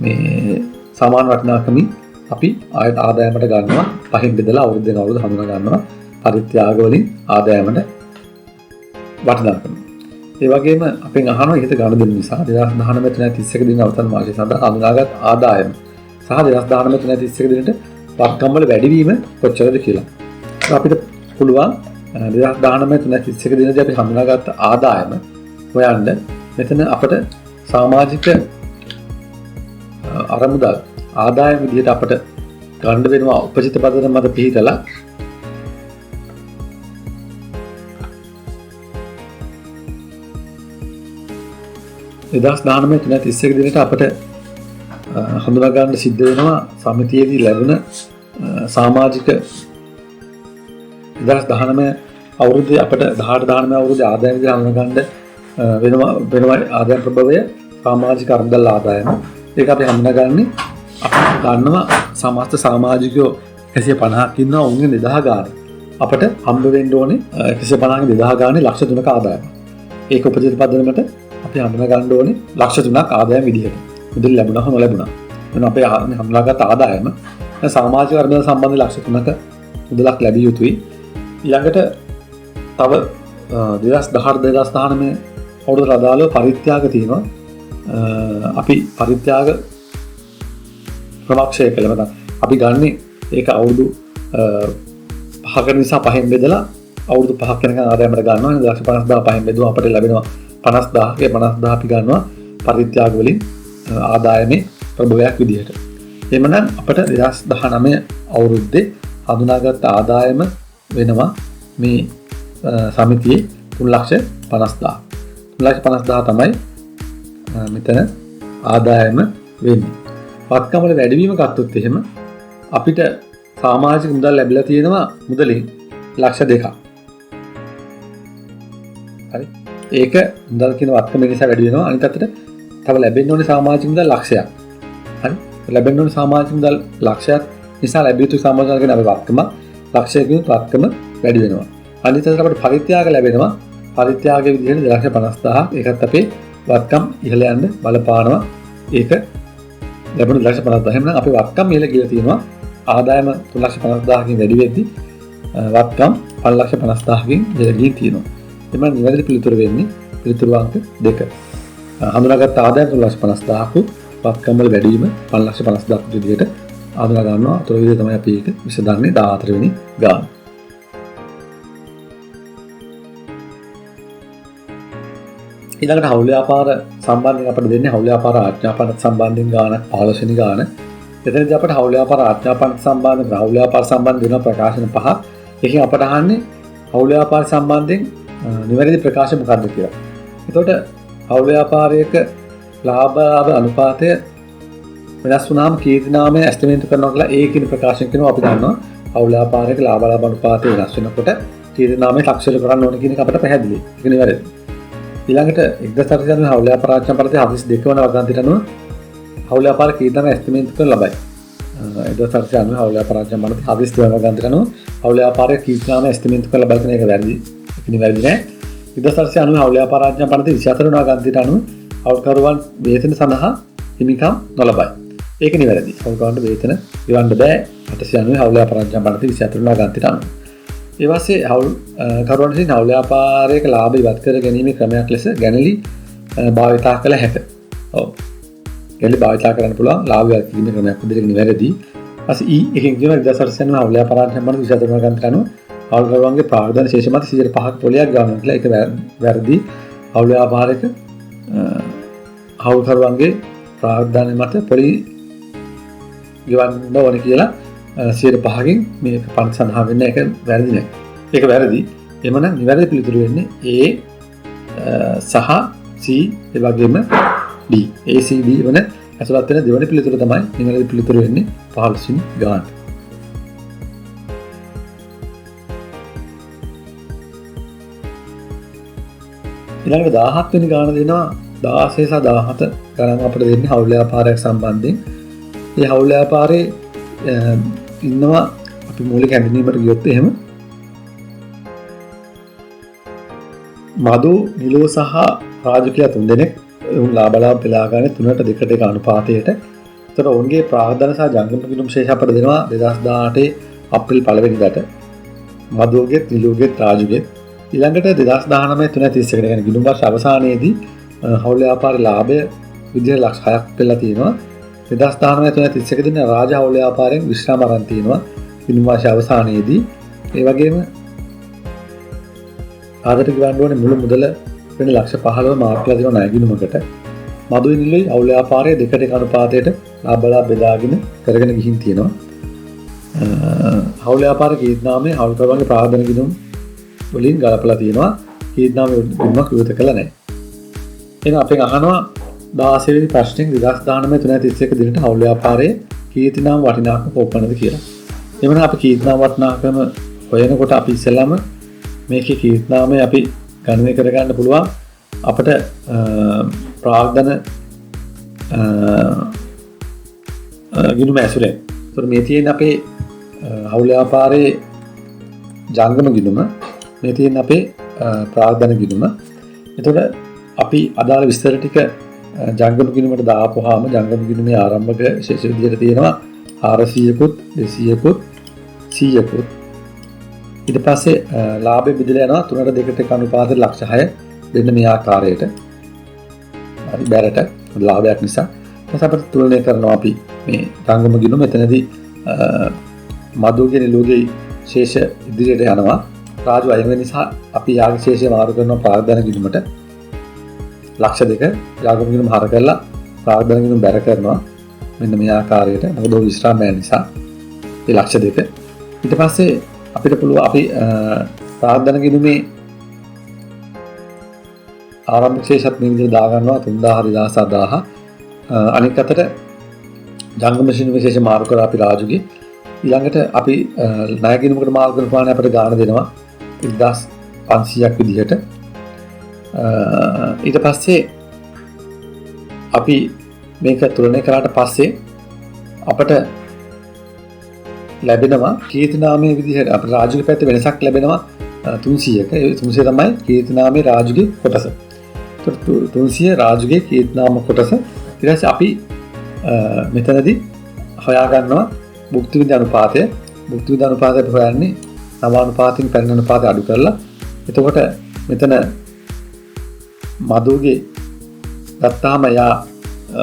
S1: මේ සමාන වටිනාකමින් අපි ආදායමට ගන්නවා 5න් බෙදලා අවුරුද්දෙන් අවුරුද්ද හඳුනා ගන්නවා පරිත්‍යාග වලින් ආදායමට වටිනාකම. ඒ වගේම අපෙන් අහනවා ඉහත ගනුදෙනු නිසා 2019 31 දින අවසන් මාසය සඳහා හඳුනාගත් ආදායම සහ 2019 31 දිනට වත්කම් වල වැඩිවීම කොච්චරද කියලා. අපිට පුළුවන් 2019 31 දිනදී අපි හඳුනාගත් ආදායම හොයන්න මෙතන අපට සමාජික අරමුදල් ආදායම විදිහට අපට ගන්න වෙනවා උපජිත පදන මත පිළිතලා 2019 31 දිනට අපට හඳුනා ගන්න සිද්ධ වෙනවා සමිතියේදී ලැබුණ සමාජික 2019 අවුරුද්දේ අපට 18 19 අවුරුද්දේ ආදායම විදිහට හඳුනා ගන්න වෙනවා ආදායම් ප්‍රභවය සමාජික අරමුදල් ආදායම. ඒක අපි හඳුනාගන්නේ අපි ගන්නවා සමස්ත සමාජිකයෝ 150ක් ඉන්නවා උන්ගේ 2000 ගාන. අපට හම්බ වෙන්න ඕනේ 150න් 2000 ගානේ ලක්ෂ 3ක ආදායම. ඒක උපජිත පදනමට අපි හඳුනා ගන්න ඕනේ ලක්ෂ 3ක් ආදායම විදිහට. මුදල් ලැබුණා හෝ නොලැබුණා. එතන අපේ හඳුනාගත් ආදායම සමාජික අරමුදල් සම්බන්ධ ලක්ෂ 3ක මුදලක් ලැබිය යුතුයි. ඊළඟට තව 2018 2019 අවුරුද්දට අදාළව පරිත්‍යාග තියෙනවා. අපි පරිත්‍යාග ප්‍රමාක්ෂය කළා මත අපි ගන්නේ ඒක අවුරුදු 5ක නිසා 5න් බෙදලා අවුරුදු 5ක් වෙනකන් ආදායමට ගන්නවා. 250,000 5න් බෙදුවා අපිට ලැබෙනවා 50,000. ඒ 50,000 අපි ගන්නවා පරිත්‍යාග වලින් ආදායමේ ප්‍රභවයක් විදිහට. එhmenan අපිට 2019 අවුරුද්දේ හඳුනාගත් ආදායම වෙනවා මේ සමිතියේ 3,50,000. 3,50,000 තමයි මෙතන ආදායම වෙන්නේ. වත්කම් වල වැඩිවීම ගත්තොත් එහෙම අපිට සමාජික මුදල් ලැබිලා තියෙනවා මුදලින් ලක්ෂ 2ක්. හරි. ඒක මුදල් කියන වත්කම නිසා වැඩි වෙනවා. අනිත් අතට තව ලැබෙන්න ඕනේ සමාජික මුදල් ලක්ෂයක්. හරි. ලැබෙන්න ඕනේ සමාජික මුදල් ලක්ෂයක් නිසා ලැබිය යුතු සමාජික කියන අපේ වත්කම ලක්ෂයකින් වත්කම වැඩි වෙනවා. අනිත් අතට අපිට පරිත්‍යාග ලැබෙනවා. පරිත්‍යාගයේ විදිහට 250,000 ඒකත් අපේ වත්කම් ඉහළ යන්න බලපානවා. ඒක ලැබුණු 250,000. එහෙනම් අපේ වත්කම් ඉහළ ගිහලා තියෙනවා. ආදායම 3,50,000කින් වැඩි වෙද්දී වත්කම් 5,50,000කින් ඉහළ ගිහින් තියෙනවා. එමන් නිවැරදි පිළිතුර වෙන්නේ පිළිතුරු අංක 2. හඳුනාගත් ආදායම 3,50,000ක් වත්කම් වල වැඩිවීම 5,50,000ක් විදිහට හඳුනා ගන්නවා. අතර විදිහ තමයි අපි ඒක විසඳන්නේ 14 වෙනි ගාන. ඊළඟට හවුල් ව්‍යාපාර සම්බන්ධයෙන් අපිට දෙන්නේ හවුල් ව්‍යාපාර ආඥාපනත් සම්බන්ධයෙන් ගාන 15 වෙනි ගාන. එතනදී අපිට හවුල් ව්‍යාපාර ආඥාපනත් සම්බන්ධ හවුල් ව්‍යාපාර සම්බන්ධ වෙන ප්‍රකාශන 5ක්. ඒකෙන් අපට අහන්නේ හවුල් ව්‍යාපාර සම්බන්ධයෙන් නිවැරදි ප්‍රකාශ මොකක්ද කියලා. එතකොට හවුල් ව්‍යාපාරයක ලාභ අනුපාතය වෙනස් වුණාම කීර්ති නාමය ඇස්ටිමේට් කරනවා කියලා ඒ කියන ප්‍රකාශන කරනවා අපි දන්නවා. හවුල් ව්‍යාපාරයක ලාභ අනුපාතය වෙනස් වෙනකොට කීර්ති නාමය ලක්ෂ්‍ය කරන්න ඕන කියන එක අපිට පැහැදිලි. ඒක නිවැරදි. ඊළඟට 1990 හවුල් ව්‍යාපාර ආඥා පනතේ 42 වන වගන්තියට අනුව හවුල් ව්‍යාපාර කීර්ති නාමය ඇස්ටිමේට් කරන ලබයි. 1990 හවුල් ව්‍යාපාර ආඥා පනතේ 42 වන වගන්තියට අනුව හවුල් ව්‍යාපාරයේ කීර්ති නාමය ඇස්ටිමේට් කරන ලබයි කියන එක වැරදි. ඒක නිවැරදි නෑ. 1990 හවුල් ව්‍යාපාර ආඥා පනතේ 24 වන වගන්තියට අනුව හවුල්කරුවන් වේතන සඳහා හිමිකම් නොලබයි. ඒක නිවැරදි. හවුල්කරුවන්ට වේතන ගෙවන්න බෑ. 890 හවුල් ව්‍යාපාර ආඥා පනතේ 24 වන වගන්තියට අනුව. ඒ වාසේ හවුල් කරුවන් විසින් හවුල් ව්‍යාපාරයක ලාභ ඉවත් කර ගැනීමේ ක්‍රමයක් ලෙස ගැනලි භාවිතා කළ හැක. ඔව්. ගැනලි භාවිතා කරන්න පුළුවන් ලාභ ඉවත් කිරීමේ ක්‍රමයක් විදිහට නිවැරදි. ඊපස්සේ එකෙන් කියන 1990 හවුල් ව්‍යාපාර ආඥා පනතේ 24 වන වගන්තියට අනුව හවුල් කරුවන්ගේ ප්‍රාග්ධන ශේෂ මත 5% පොලියක් ගන්නවා කියලා ඒක වැරදි. හවුල් ව්‍යාපාරයක හවුල්කරුවන්ගේ ප්‍රාග්ධන මත පොලි ගෙවන්න ඕනේ කියලා 5%කින් මේ පන්ති සඳහන් වෙන්නේ ඒක වැරදි නෑ. ඒක වැරදි. එමනම් නිවැරදි පිළිතුරු වෙන්නේ A සහ C ඒ වගේම D. A C D වන ඇතුළත් වෙන දෙවන පිළිතුර තමයි නිවැරදි පිළිතුරු වෙන්නේ 15 වෙනි ගානට. ඊළඟට 17 වෙනි ගාන දෙනවා 16 සහ 17 ගණන් අපිට දෙන්නේ හවුල් ව්‍යාපාරයක් සම්බන්ධයෙන්. මේ හවුල් ව්‍යාපාරේ ඉන්නවා අපි මූලික හැඳින්වීමට ගියොත් එහෙම මදු නිලෝ සහ රාජු කියලා තුන් දෙනෙක් උන් ලාභ පෙලා ගන්න 3ට 2ට 1 අනුපාතයට එතකොට ඔවුන්ගේ ප්‍රාග්ධන සහ ජංගම ගිණුම් ශේෂ අපට දෙනවා 2018 අප්‍රේල් 1 වෙනිදාට මදුවගෙත් නිලුවගෙත් රාජුගෙත්. ඊළඟට 2019 3:31 කියන්නේ ගිණුම් වර්ෂ අවසානයේදී හවුල් ව්‍යාපාරේ ලාභය විදිහට ලක්ෂ 6ක් පෙළලා තියෙනවා. 2019 3:31 දින රාජ හවුල් ව්‍යාපාරයෙන් විශ්‍රාම අරන් තියෙනවා ගිණුම් වර්ෂ අවසානයේදී. ඒ වගේම ආදට ගවන්න ඕනේ මුළු මුදල වෙන ලක්ෂ 15 මාර්ක්ලා දෙන ණය ගිණුමකට. මදුවේ නිලුවේ හවුල් ව්‍යාපාරයේ දෙකට එක අනුපාතයට ලාභලා බෙදාගෙන කරගෙන ගිහින් තියෙනවා. හවුල් ව්‍යාපාර කීර්තිනාමයේ හවුල් කරවගේ ප්‍රාග්ධන ගිණුම් වලින් ගලපලා තියෙනවා. කීර්තිනාමයේ ගිණුමක් විවෘත කළා නැහැ. එහෙනම් අපෙන් අහනවා 16 වෙනි ප්‍රශ්නෙන් 2019 3:31 දිනට හවුල් ව්‍යාපාරයේ කීර්තිනාම වටිනාකම කොපමණද කියලා. එවනම් අපි කීර්තිනාම වටිනාකම හොයනකොට අපි ඉස්සෙල්ලාම මේකේ කීර්තිනාමය අපි ගණනය කරගන්න පුළුවන් අපිට ප්‍රාග්ධන ගිණුම ඇසුරෙන්. ඒතර මේ තියෙන අපේ හවුල් ව්‍යාපාරයේ ජංගම ගිණුම, මේ තියෙන අපේ ප්‍රාග්ධන ගිණුම. එතකොට අපි අදාළ විස්තර ටික ජංගම ගිණුමට දාපුවාම ජංගම ගිණුමේ ආරම්භක ශේෂ විදියට තියෙනවා 400කුත් 200කුත් 100කුත්. ඊට පස්සේ ලාභය බෙදලා යනවා 3ට 2ට අනුපාතයට ලක්ෂ 6 දෙන්න මේ ආකාරයට. හරි බැරට ලාභයක් නිසා. ඊට අපිට තුලනය කරනවා අපි මේ ජංගම ගිණුම මෙතනදී මදුගේ නිලුගේ ශේෂ ඉදිරියට යනවා. රාජු අයින් වෙන නිසා අපි යාගේ ශේෂය මාරු කරනවා ප්‍රාග්ධන ගිණුමට. ලක්ෂ 2 ජංගම ගිණුම හර කරලා ප්‍රාග්ධන ගිණුම බැර කරනවා. මෙන්න මේ ආකාරයට. මොකද ඔය විශ්‍රාම යන නිසා මේ ලක්ෂ 2. ඊට පස්සේ අපිට පුළුවන් අපි ප්‍රාග්ධන ගිණුමේ ආරම්භක ශේෂත් මේ විදිහට දා ගන්නවා 3000 2000 අනිත් අතට ජංගම ශිණුමේ ශේෂ මාරු කරලා අපි රාජුගේ ඊළඟට අපි ණය ගිණුමකට මාරු කරන ප්‍රමාණය අපිට ගාණ දෙනවා 1500ක් විදිහට. ඊට පස්සේ අපි මේක තුලනය කරාට පස්සේ අපිට ලැබෙනවා කීර්තිනාමයේ විදිහට අපිට රාජුගේ පැත්තේ වෙනසක් ලැබෙනවා 300ක. ඒ 300 තමයි කීර්තිනාමයේ රාජුගේ කොටස. ඒත් 300 රාජුගේ කීර්තිනාම කොටස. ඊට පස්සේ අපි මෙතනදී හොයා ගන්නවා භුක්ති විඳ අනුපාතය. භුක්ති විඳ අනුපාතය අපි හොයන්නේ සමානුපාතින් පැරණ අනුපාතය අඩු කරලා. එතකොට මෙතන මදුගේ ගත්තාම යා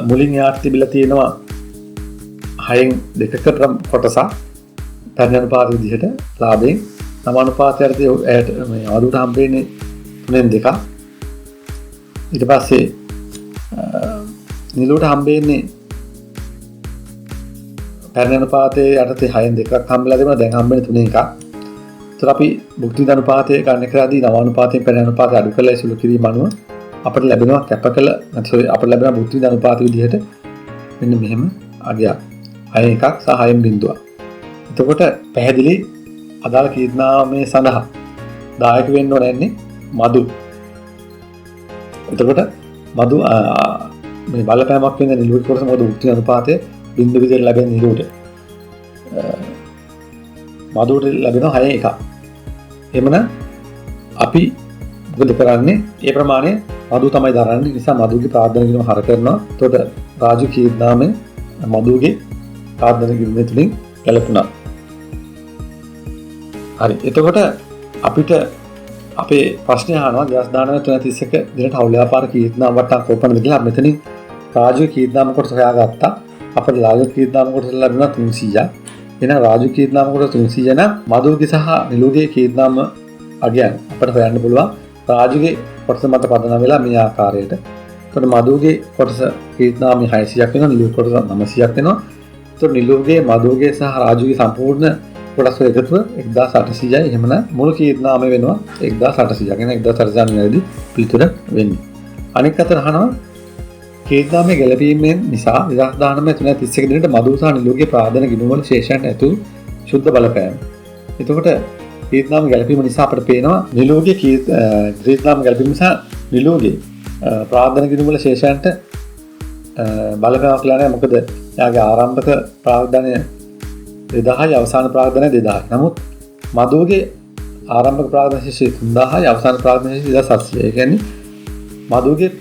S1: මුලින් යාට තිබිලා තියෙනවා 6න් 2ක කොටසක් පැරණ අනුපාත විදිහට ලාභයෙන් සමානුපාතයට මේ ආදුට හම්බෙන්නේ 3න් 2ක්. ඊට පස්සේ නිලුවට හම්බෙන්නේ පැරණ අනුපාතයේ යටතේ 6න් 2ක් හම්බෙලා තිබුණා. දැන් හම්බෙන්නේ 3න් 1ක්. ඒතර අපි භුක්ති විඳ අනුපාතය ගන්න කරාදී නවානුපාතයෙන් පැරණ අනුපාතය අඩු කරලා ඉසුළු කිරීම අනුව අපිට ලැබෙනවා කැපකල අපිට ලැබෙන භුක්ති විඳ අනුපාත විදිහට මෙන්න මෙහෙම අගයක් 6න් 1ක් සහ 6න් බිඳුවක්. එතකොට පැහැදිලි අදාළ කීර්තිනාමයේ සඳහා දායක වෙන්න ඕනේ මදු. එතකොට මදු මේ බලපෑමක් වෙන නිලුවේ කොටස මොකද භුක්ති අනුපාතය බිඳු විදිහට ලැබෙන නිලුවට මදුවට ලැබෙනවා 6න් 1ක්. එහෙමනම් අපි මොකද කරන්නේ? ඒ ප්‍රමාණය මදු තමයි දරන්නේ. නිසා මදුගේ ප්‍රාග්ධන ගිණුම හර කරනවා. එතකොට රාජු කීර්තිනාමයේ මදුගේ ප්‍රාග්ධන ගිණුම තුලින් ගැලපුණා. හරි. එතකොට අපිට අපේ ප්‍රශ්නය අහනවා 2019 3:31 දිනට හවුල් ව්‍යාපාර කීර්තිනාම වට්ටම් කොපමණද කියලා. මෙතනින් රාජු කීර්තිනාම කොටස හොයාගත්තා. අපිට රාජු කීර්තිනාම කොටස ලැබුණා 300ක්. එහෙනම් රාජු කීර්තිනාම කොටස 300 නම් මදුගේ සහ නිලුගේ කීර්තිනාම අගයන් අපිට හොයන්න පුළුවන්. රාජුගේ කොටස මත පදනම් වෙලා මේ ආකාරයට. එතකොට මදුගේ කොටස කීර්තිනාමයේ 600ක් වෙනවා. නිලුගේ කොටස 900ක් වෙනවා. එතකොට නිලුගේ මදුගේ සහ රාජුගේ සම්පූර්ණ කොටස් එකතුව 1800යි. එහෙමනම් මුළු කීර්තිනාමය වෙනවා 1800ක්. එහෙනම් 1800 නිවැරදි පිළිතුර වෙන්නේ. අනික් අතට අහනවා කීර්තිනාමයේ ගැළපීමෙන් නිසා 2019 3:31 දිනට මදු සහ නිලුගේ ප්‍රාග්ධන ගිණුම් වල ශේෂයන් ඇතුළු සුද්ධ බලපෑම. එතකොට කීර්තිනාම ගැළපීම නිසා අපිට පේනවා නිලුගේ කීර්තිනාම ගැළපීම නිසා නිලුගේ ප්‍රාග්ධන ගිණුම් වල ශේෂයන්ට බලපෑමක් ලා නැහැ. මොකද එයාගේ ආරම්භක ප්‍රාග්ධනය 2000යි අවසාන ප්‍රාග්ධනය 2000යි. නමුත් මදුගේ ආරම්භක ප්‍රාග්ධන ශේෂය 3000යි අවසාන ප්‍රාග්ධන ශේෂය 2700යි. ඒ කියන්නේ මදුගේ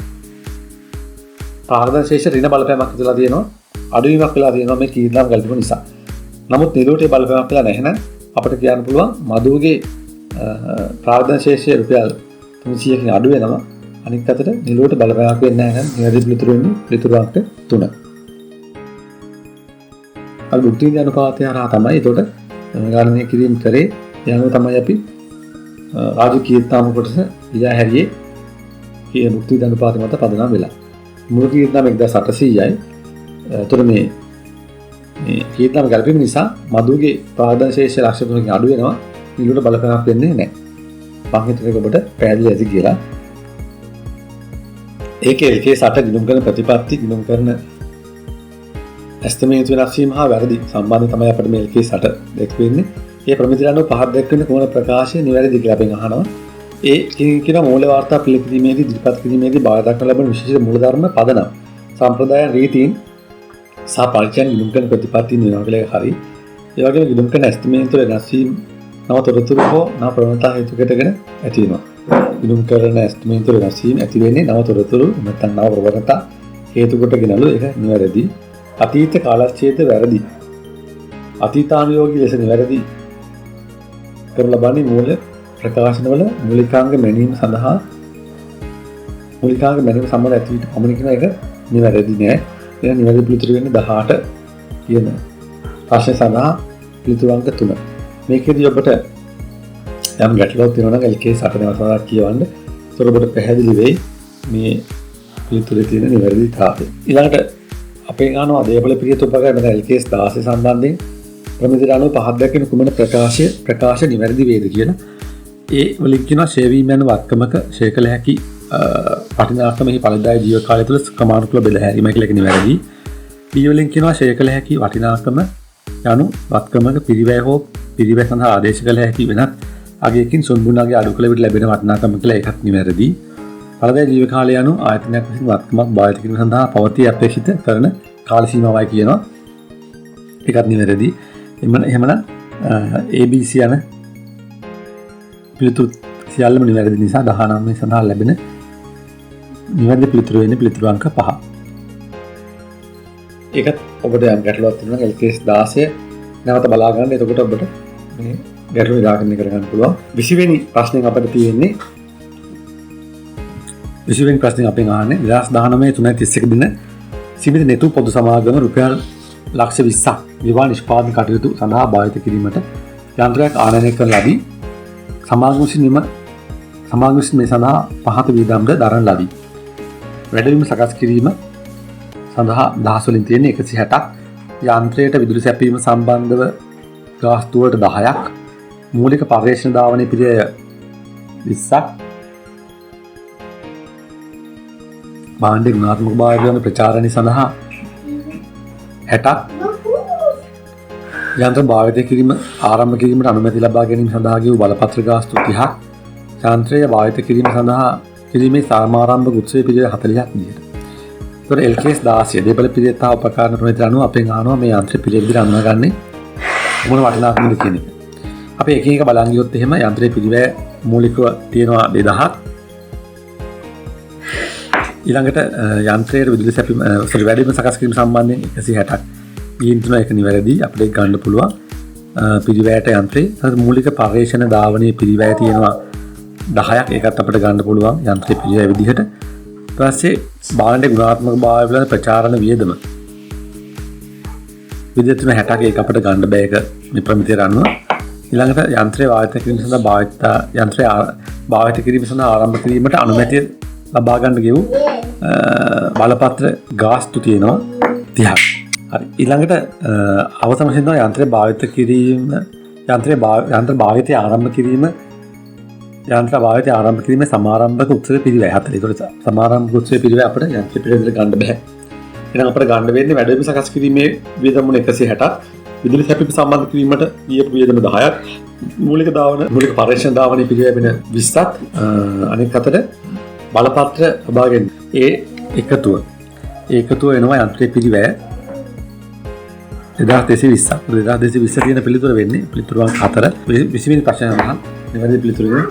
S1: ප්‍රාග්ධන ශේෂ ඍණ බලපෑමක් ඉදලා තියෙනවා අඩුවීමක් වෙලා තියෙනවා මේ කීර්ණම් ගැළපීම නිසා. නමුත් නිලුවට බලපෑමක් වෙලා නැහැ නම් අපිට කියන්න පුළුවන් මදුවගේ ප්‍රාර්ථන ශේෂයේ රුපියල් 300කින් අඩු වෙනවා. අනිත් අතට නිලුවට බලපෑමක් වෙන්නේ නැහැ නම් නිවැරදි පිළිතුරු වෙන්නේ පිළිතුරු අංක 3. අර බුද්ධි විද්‍යා අනුපාතය හරහා තමයි ඒකට ගණනය කිරීම කරේ. යනුව තමයි අපි රාජකීය තාම කොටස ලියා හැරියේ. මේ බුද්ධි විද්‍යා අනුපාතය මත පදනම් වෙලා. මුල් කීර්ණම් 1800යි. ඒතර මේ කීර්ණම් ගැළපීම නිසා මදුවගේ ප්‍රාර්ථන ශේෂයේ ලක්ෂ 3කින් අඩු වෙනවා. නිලුවට බලපෑමක් වෙන්නේ නැහැ. මම හිතුවේ ඔබට පැහැදිලි ඇති කියලා. ඒකේ LKS 8 ගිණුම් කරන ප්‍රතිපත්ති ගිණුම් කරන එස්ටිමේට් වෙනස් වීම හා වැරදි සම්බන්ධය තමයි අපිට මේ LKS 8 දැක්වෙන්නේ. මේ ප්‍රමිතිය අනුව පහක් දැක්වෙන කොන ප්‍රකාශය නිවැරදි කියලා අපෙන් අහනවා. ඒ කියන මූල වාර්තා පිළිපැදීමේදී ඉදිරිපත් කිරීමේදී බාර දක්වන ලබන විශේෂ මූලධර්ම පදනම් සම්ප්‍රදාය රීතීන් සහ පරිචයන් ගිණුම් කරන ප්‍රතිපත්ති වෙනවා කියලා හරි. ඒ වගේම ගිණුම් කරන එස්ටිමේට් වල වෙනස් වීම නව තොරතුරු හෝ නව ප්‍රවණතා හේතු කොටගෙන ඇති වෙනවා. ගිණුම් කරන එස්ටිමේට් වල වෙනස් වීම ඇති වෙන්නේ නව තොරතුරු නැත්නම් නව ප්‍රවණතා හේතු කොටගෙනලු ඒක නිවැරදි. අතීත කාලච්ඡේද වැරදි. අතීතානුයෝගී ලෙස නිවැරදි කර ලබන්නේ මූල ප්‍රකාශනවල මූලිකාංග මැනීම සඳහා මූලිකාංග මැනීම සම්බන්ධ ඇති විට පමණ කියන එක නිවැරදි නෑ. එන නිවැරදි පිළිතුරු වෙන්නේ 18 කියන ප්‍රශ්න සඳහා පිළිතුරු අංක 3. මේකෙදී ඔබට යම් ගැටලුවක් තියෙනවා නම් LKS 8 නැවතත් කියවන්න. ඒතර ඔබට පැහැදිලි වෙයි මේ පිළිතුරේ තියෙන නිවැරදිතාවය. ඊළඟට අපේ ගන්නවා දේපල පිළිතුරු උපකරණ LKS 16 සම්බන්ධයෙන් ප්‍රමිතියට අනුව පහක් දැක්වෙන කුමන ප්‍රකාශ නිවැරදි වේද කියලා. ඒ වලින් කියනවා ෂේවීම යන වත්කමක ෂේ කළ හැකි වටිනාකමෙහි පළදායි ජීව කාලය තුළ ක්‍රමානුකූලව බෙදා හැරීමයි කියලා කියන නිවැරදි. B වලින් කියනවා ෂේ කළ හැකි වටිනාකම යනු වත්කමක පිරිවැය හෝ පිරිවැය සඳහා ආදේශ කළ හැකි වෙනත් අගයකින් සොන්බුණාගේ අඩු කළ විට ලැබෙන වටිනාකම කියලා ඒකත් නිවැරදි. පළදායි ජීව කාලය යනු ආයතනයක් විසින් වත්කමක් භාවිත කිරීම සඳහා පවතී අපේක්ෂිත කරන කාල සීමාවයි කියනවා. ඒකත් නිවැරදි. එහෙමනම් ABC යන පිළිතුරු සියල්ලම නිවැරදි නිසා 19 සඳහා ලැබෙන නිවැරදි පිළිතුරු වෙන්නේ පිළිතුරු අංක 5. ඒකත් ඔබට යම් ගැටලුවක් තියෙනවා නම් LKS 16 නැවත බලා ගන්න. එතකොට ඔබට මේ ගැටලුව निराකරණය කරගන්න පුළුවන්. 20 වෙනි ප්‍රශ්නෙන් අපිට තියෙන්නේ 20 වෙනි ප්‍රශ්නේ අපෙන් අහන්නේ 2019 3:31 දින සීමිත නෙතු පොදු සමාගම රුපියල් ලක්ෂ 20ක් විවාහ නිෂ්පාදන කටයුතු සඳහා භාවිත කිරීමට යන්ත්‍රයක් ආනයනය කරන ලදී. සමාගම විසින් මේ සඳහා පහත වියදම්ද දරන ලදී. වැඩවීම සකස් කිරීම සඳහා දහස් වලින් තියෙන 160ක්, යන්ත්‍රයට විදුලි සැපීම සම්බන්ධව ගාස්තු වලට 10ක්, මූලික පර්යේෂණ ධාවනයේ පිළිය 20ක්, භාණ්ඩේ ගුණාත්මක භාවය පිළිබඳ ප්‍රචාරණය සඳහා 60ක්, යන්ත්‍ර භාවිත කිරීම ආරම්භ කිරීමට අනුමැති ලබා ගැනීම සඳහා ගෙවූ බලපත්‍ර ගාස්තු 30ක්, යන්ත්‍රය භාවිත කිරීම සඳහා කිරීමේ සාමාරම්භ උත්සවයේ පිළිවෙල 40ක් විදිහට. ඒතකොට LKS 16 දේපල පිළිවෙත හා උපකරණ ප්‍රමිතිය අනුව අපෙන් අහනවා මේ යන්ත්‍ර පිළිවෙල විදිහට අනුගන්නේ මොන වටිනාකමද කියන එක. අපි එක එක බලන් ගියොත් එහෙම යන්ත්‍රයේ පිළිවෙල මූලිකව තියෙනවා 2000ක්. ඊළඟට යන්ත්‍රයේ විදුලි සැපීම වැඩිම සකස් කිරීම සම්බන්ධයෙන් 160ක්. ඊයින් තුන එක නිවැරදි අපිට ගන්න පුළුවන්. පිළිවෙලට යන්ත්‍රයේ මූලික පර්යේෂණ ධාවනයේ පිළිවෙල තියෙනවා 10ක්. ඒකත් අපිට ගන්න පුළුවන් යන්ත්‍රයේ පිළිවෙල විදිහට. ඊට පස්සේ භාණ්ඩේ ගුණාත්මක භාවය පිළිබඳ ප්‍රචාරණ වියදම විදිහට 60ක්. ඒක අපිට ගන්න බෑ. ඒක මේ ප්‍රමිතියට අනුව. ඊළඟට යන්ත්‍රය භාවිත කිරීම සඳහා භාවිත කිරීම සඳහා ආරම්භ කිරීමට අනුමැතිය ලබා ගන්න ගෙවූ බලපත්‍ර ගාස්තු තියෙනවා 30ක්. හරි. ඊළඟට අවසන් වශයෙන් තමයි යන්ත්‍රය භාවිත කිරීම යන්ත්‍ර භාවිතය ආරම්භ කිරීම සමාරම්භක උත්සව පිළිවෙල 40. ඒකට සමාරම්භක උත්සව පිළිවෙල අපිට යන්ත්‍ර පිළිවෙලට ගන්න බෑ. එහෙනම් අපිට ගන්න වෙන්නේ වැඩවීම සකස් කිරීමේ වියදම 160ක්, විදුලි සැපීම සම්බන්ධ කිරීමට ගියපු වියදම 10ක්, මූලික පර්යේෂණ ධාවනයේ පිළිවෙල වෙන 20ක්, අනෙක් අතට බලපත්‍ර ලබාගෙන ඒ එකතුව එනවා යන්ත්‍රයේ පිළිවෙල 2220ක්. 2220 තියෙන පිළිතුර වෙන්නේ පිළිතුරු අංක 4. 20 වෙනි ප්‍රශ්නය අහන්න නිවැරදි පිළිතුර වෙන්නේ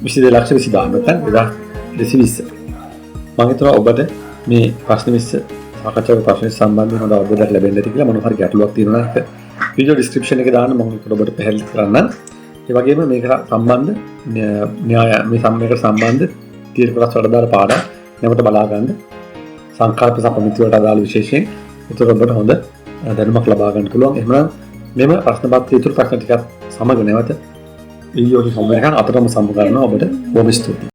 S1: 22,20,000 නැත්නම් 2220. මම හිතනවා ඔබට මේ ප්‍රශ්න 20 සාකච්ඡාවේ ප්‍රශ්න සම්බන්ධව හොඳ අවබෝධයක් ලැබෙන්න ඇති කියලා මොනවා හරි ගැටලුවක් තියෙනවා නම් වීඩියෝ ඩිස්ක්‍රිප්ෂන් එකේ දාන්න මම ඒකට ඔබට පැහැදිලි කරන්නම්. ඒ වගේම මේක සම්බන්ධ න්‍යාය මේකට සම්බන්ධ තීර කොටස් වලට දාලා පාඩම් නැවත බලා ගන්න. සංකල්ප සම්පමිති වලට අදාළ විශේෂයෙන් ඒතර ඔබට හොඳ දැනුමක් ලබා ගන්න පුළුවන්. එහෙනම් මෙම ප්‍රශ්න පත්‍රයේ ඉතුරු ප්‍රශ්න ටිකත් සමග නැවත වීඩියෝ එක සම්බන්ධ කරගෙන අපතම සම්පූර්ණ කරනවා. ඔබට බොහොම ස්තුතියි.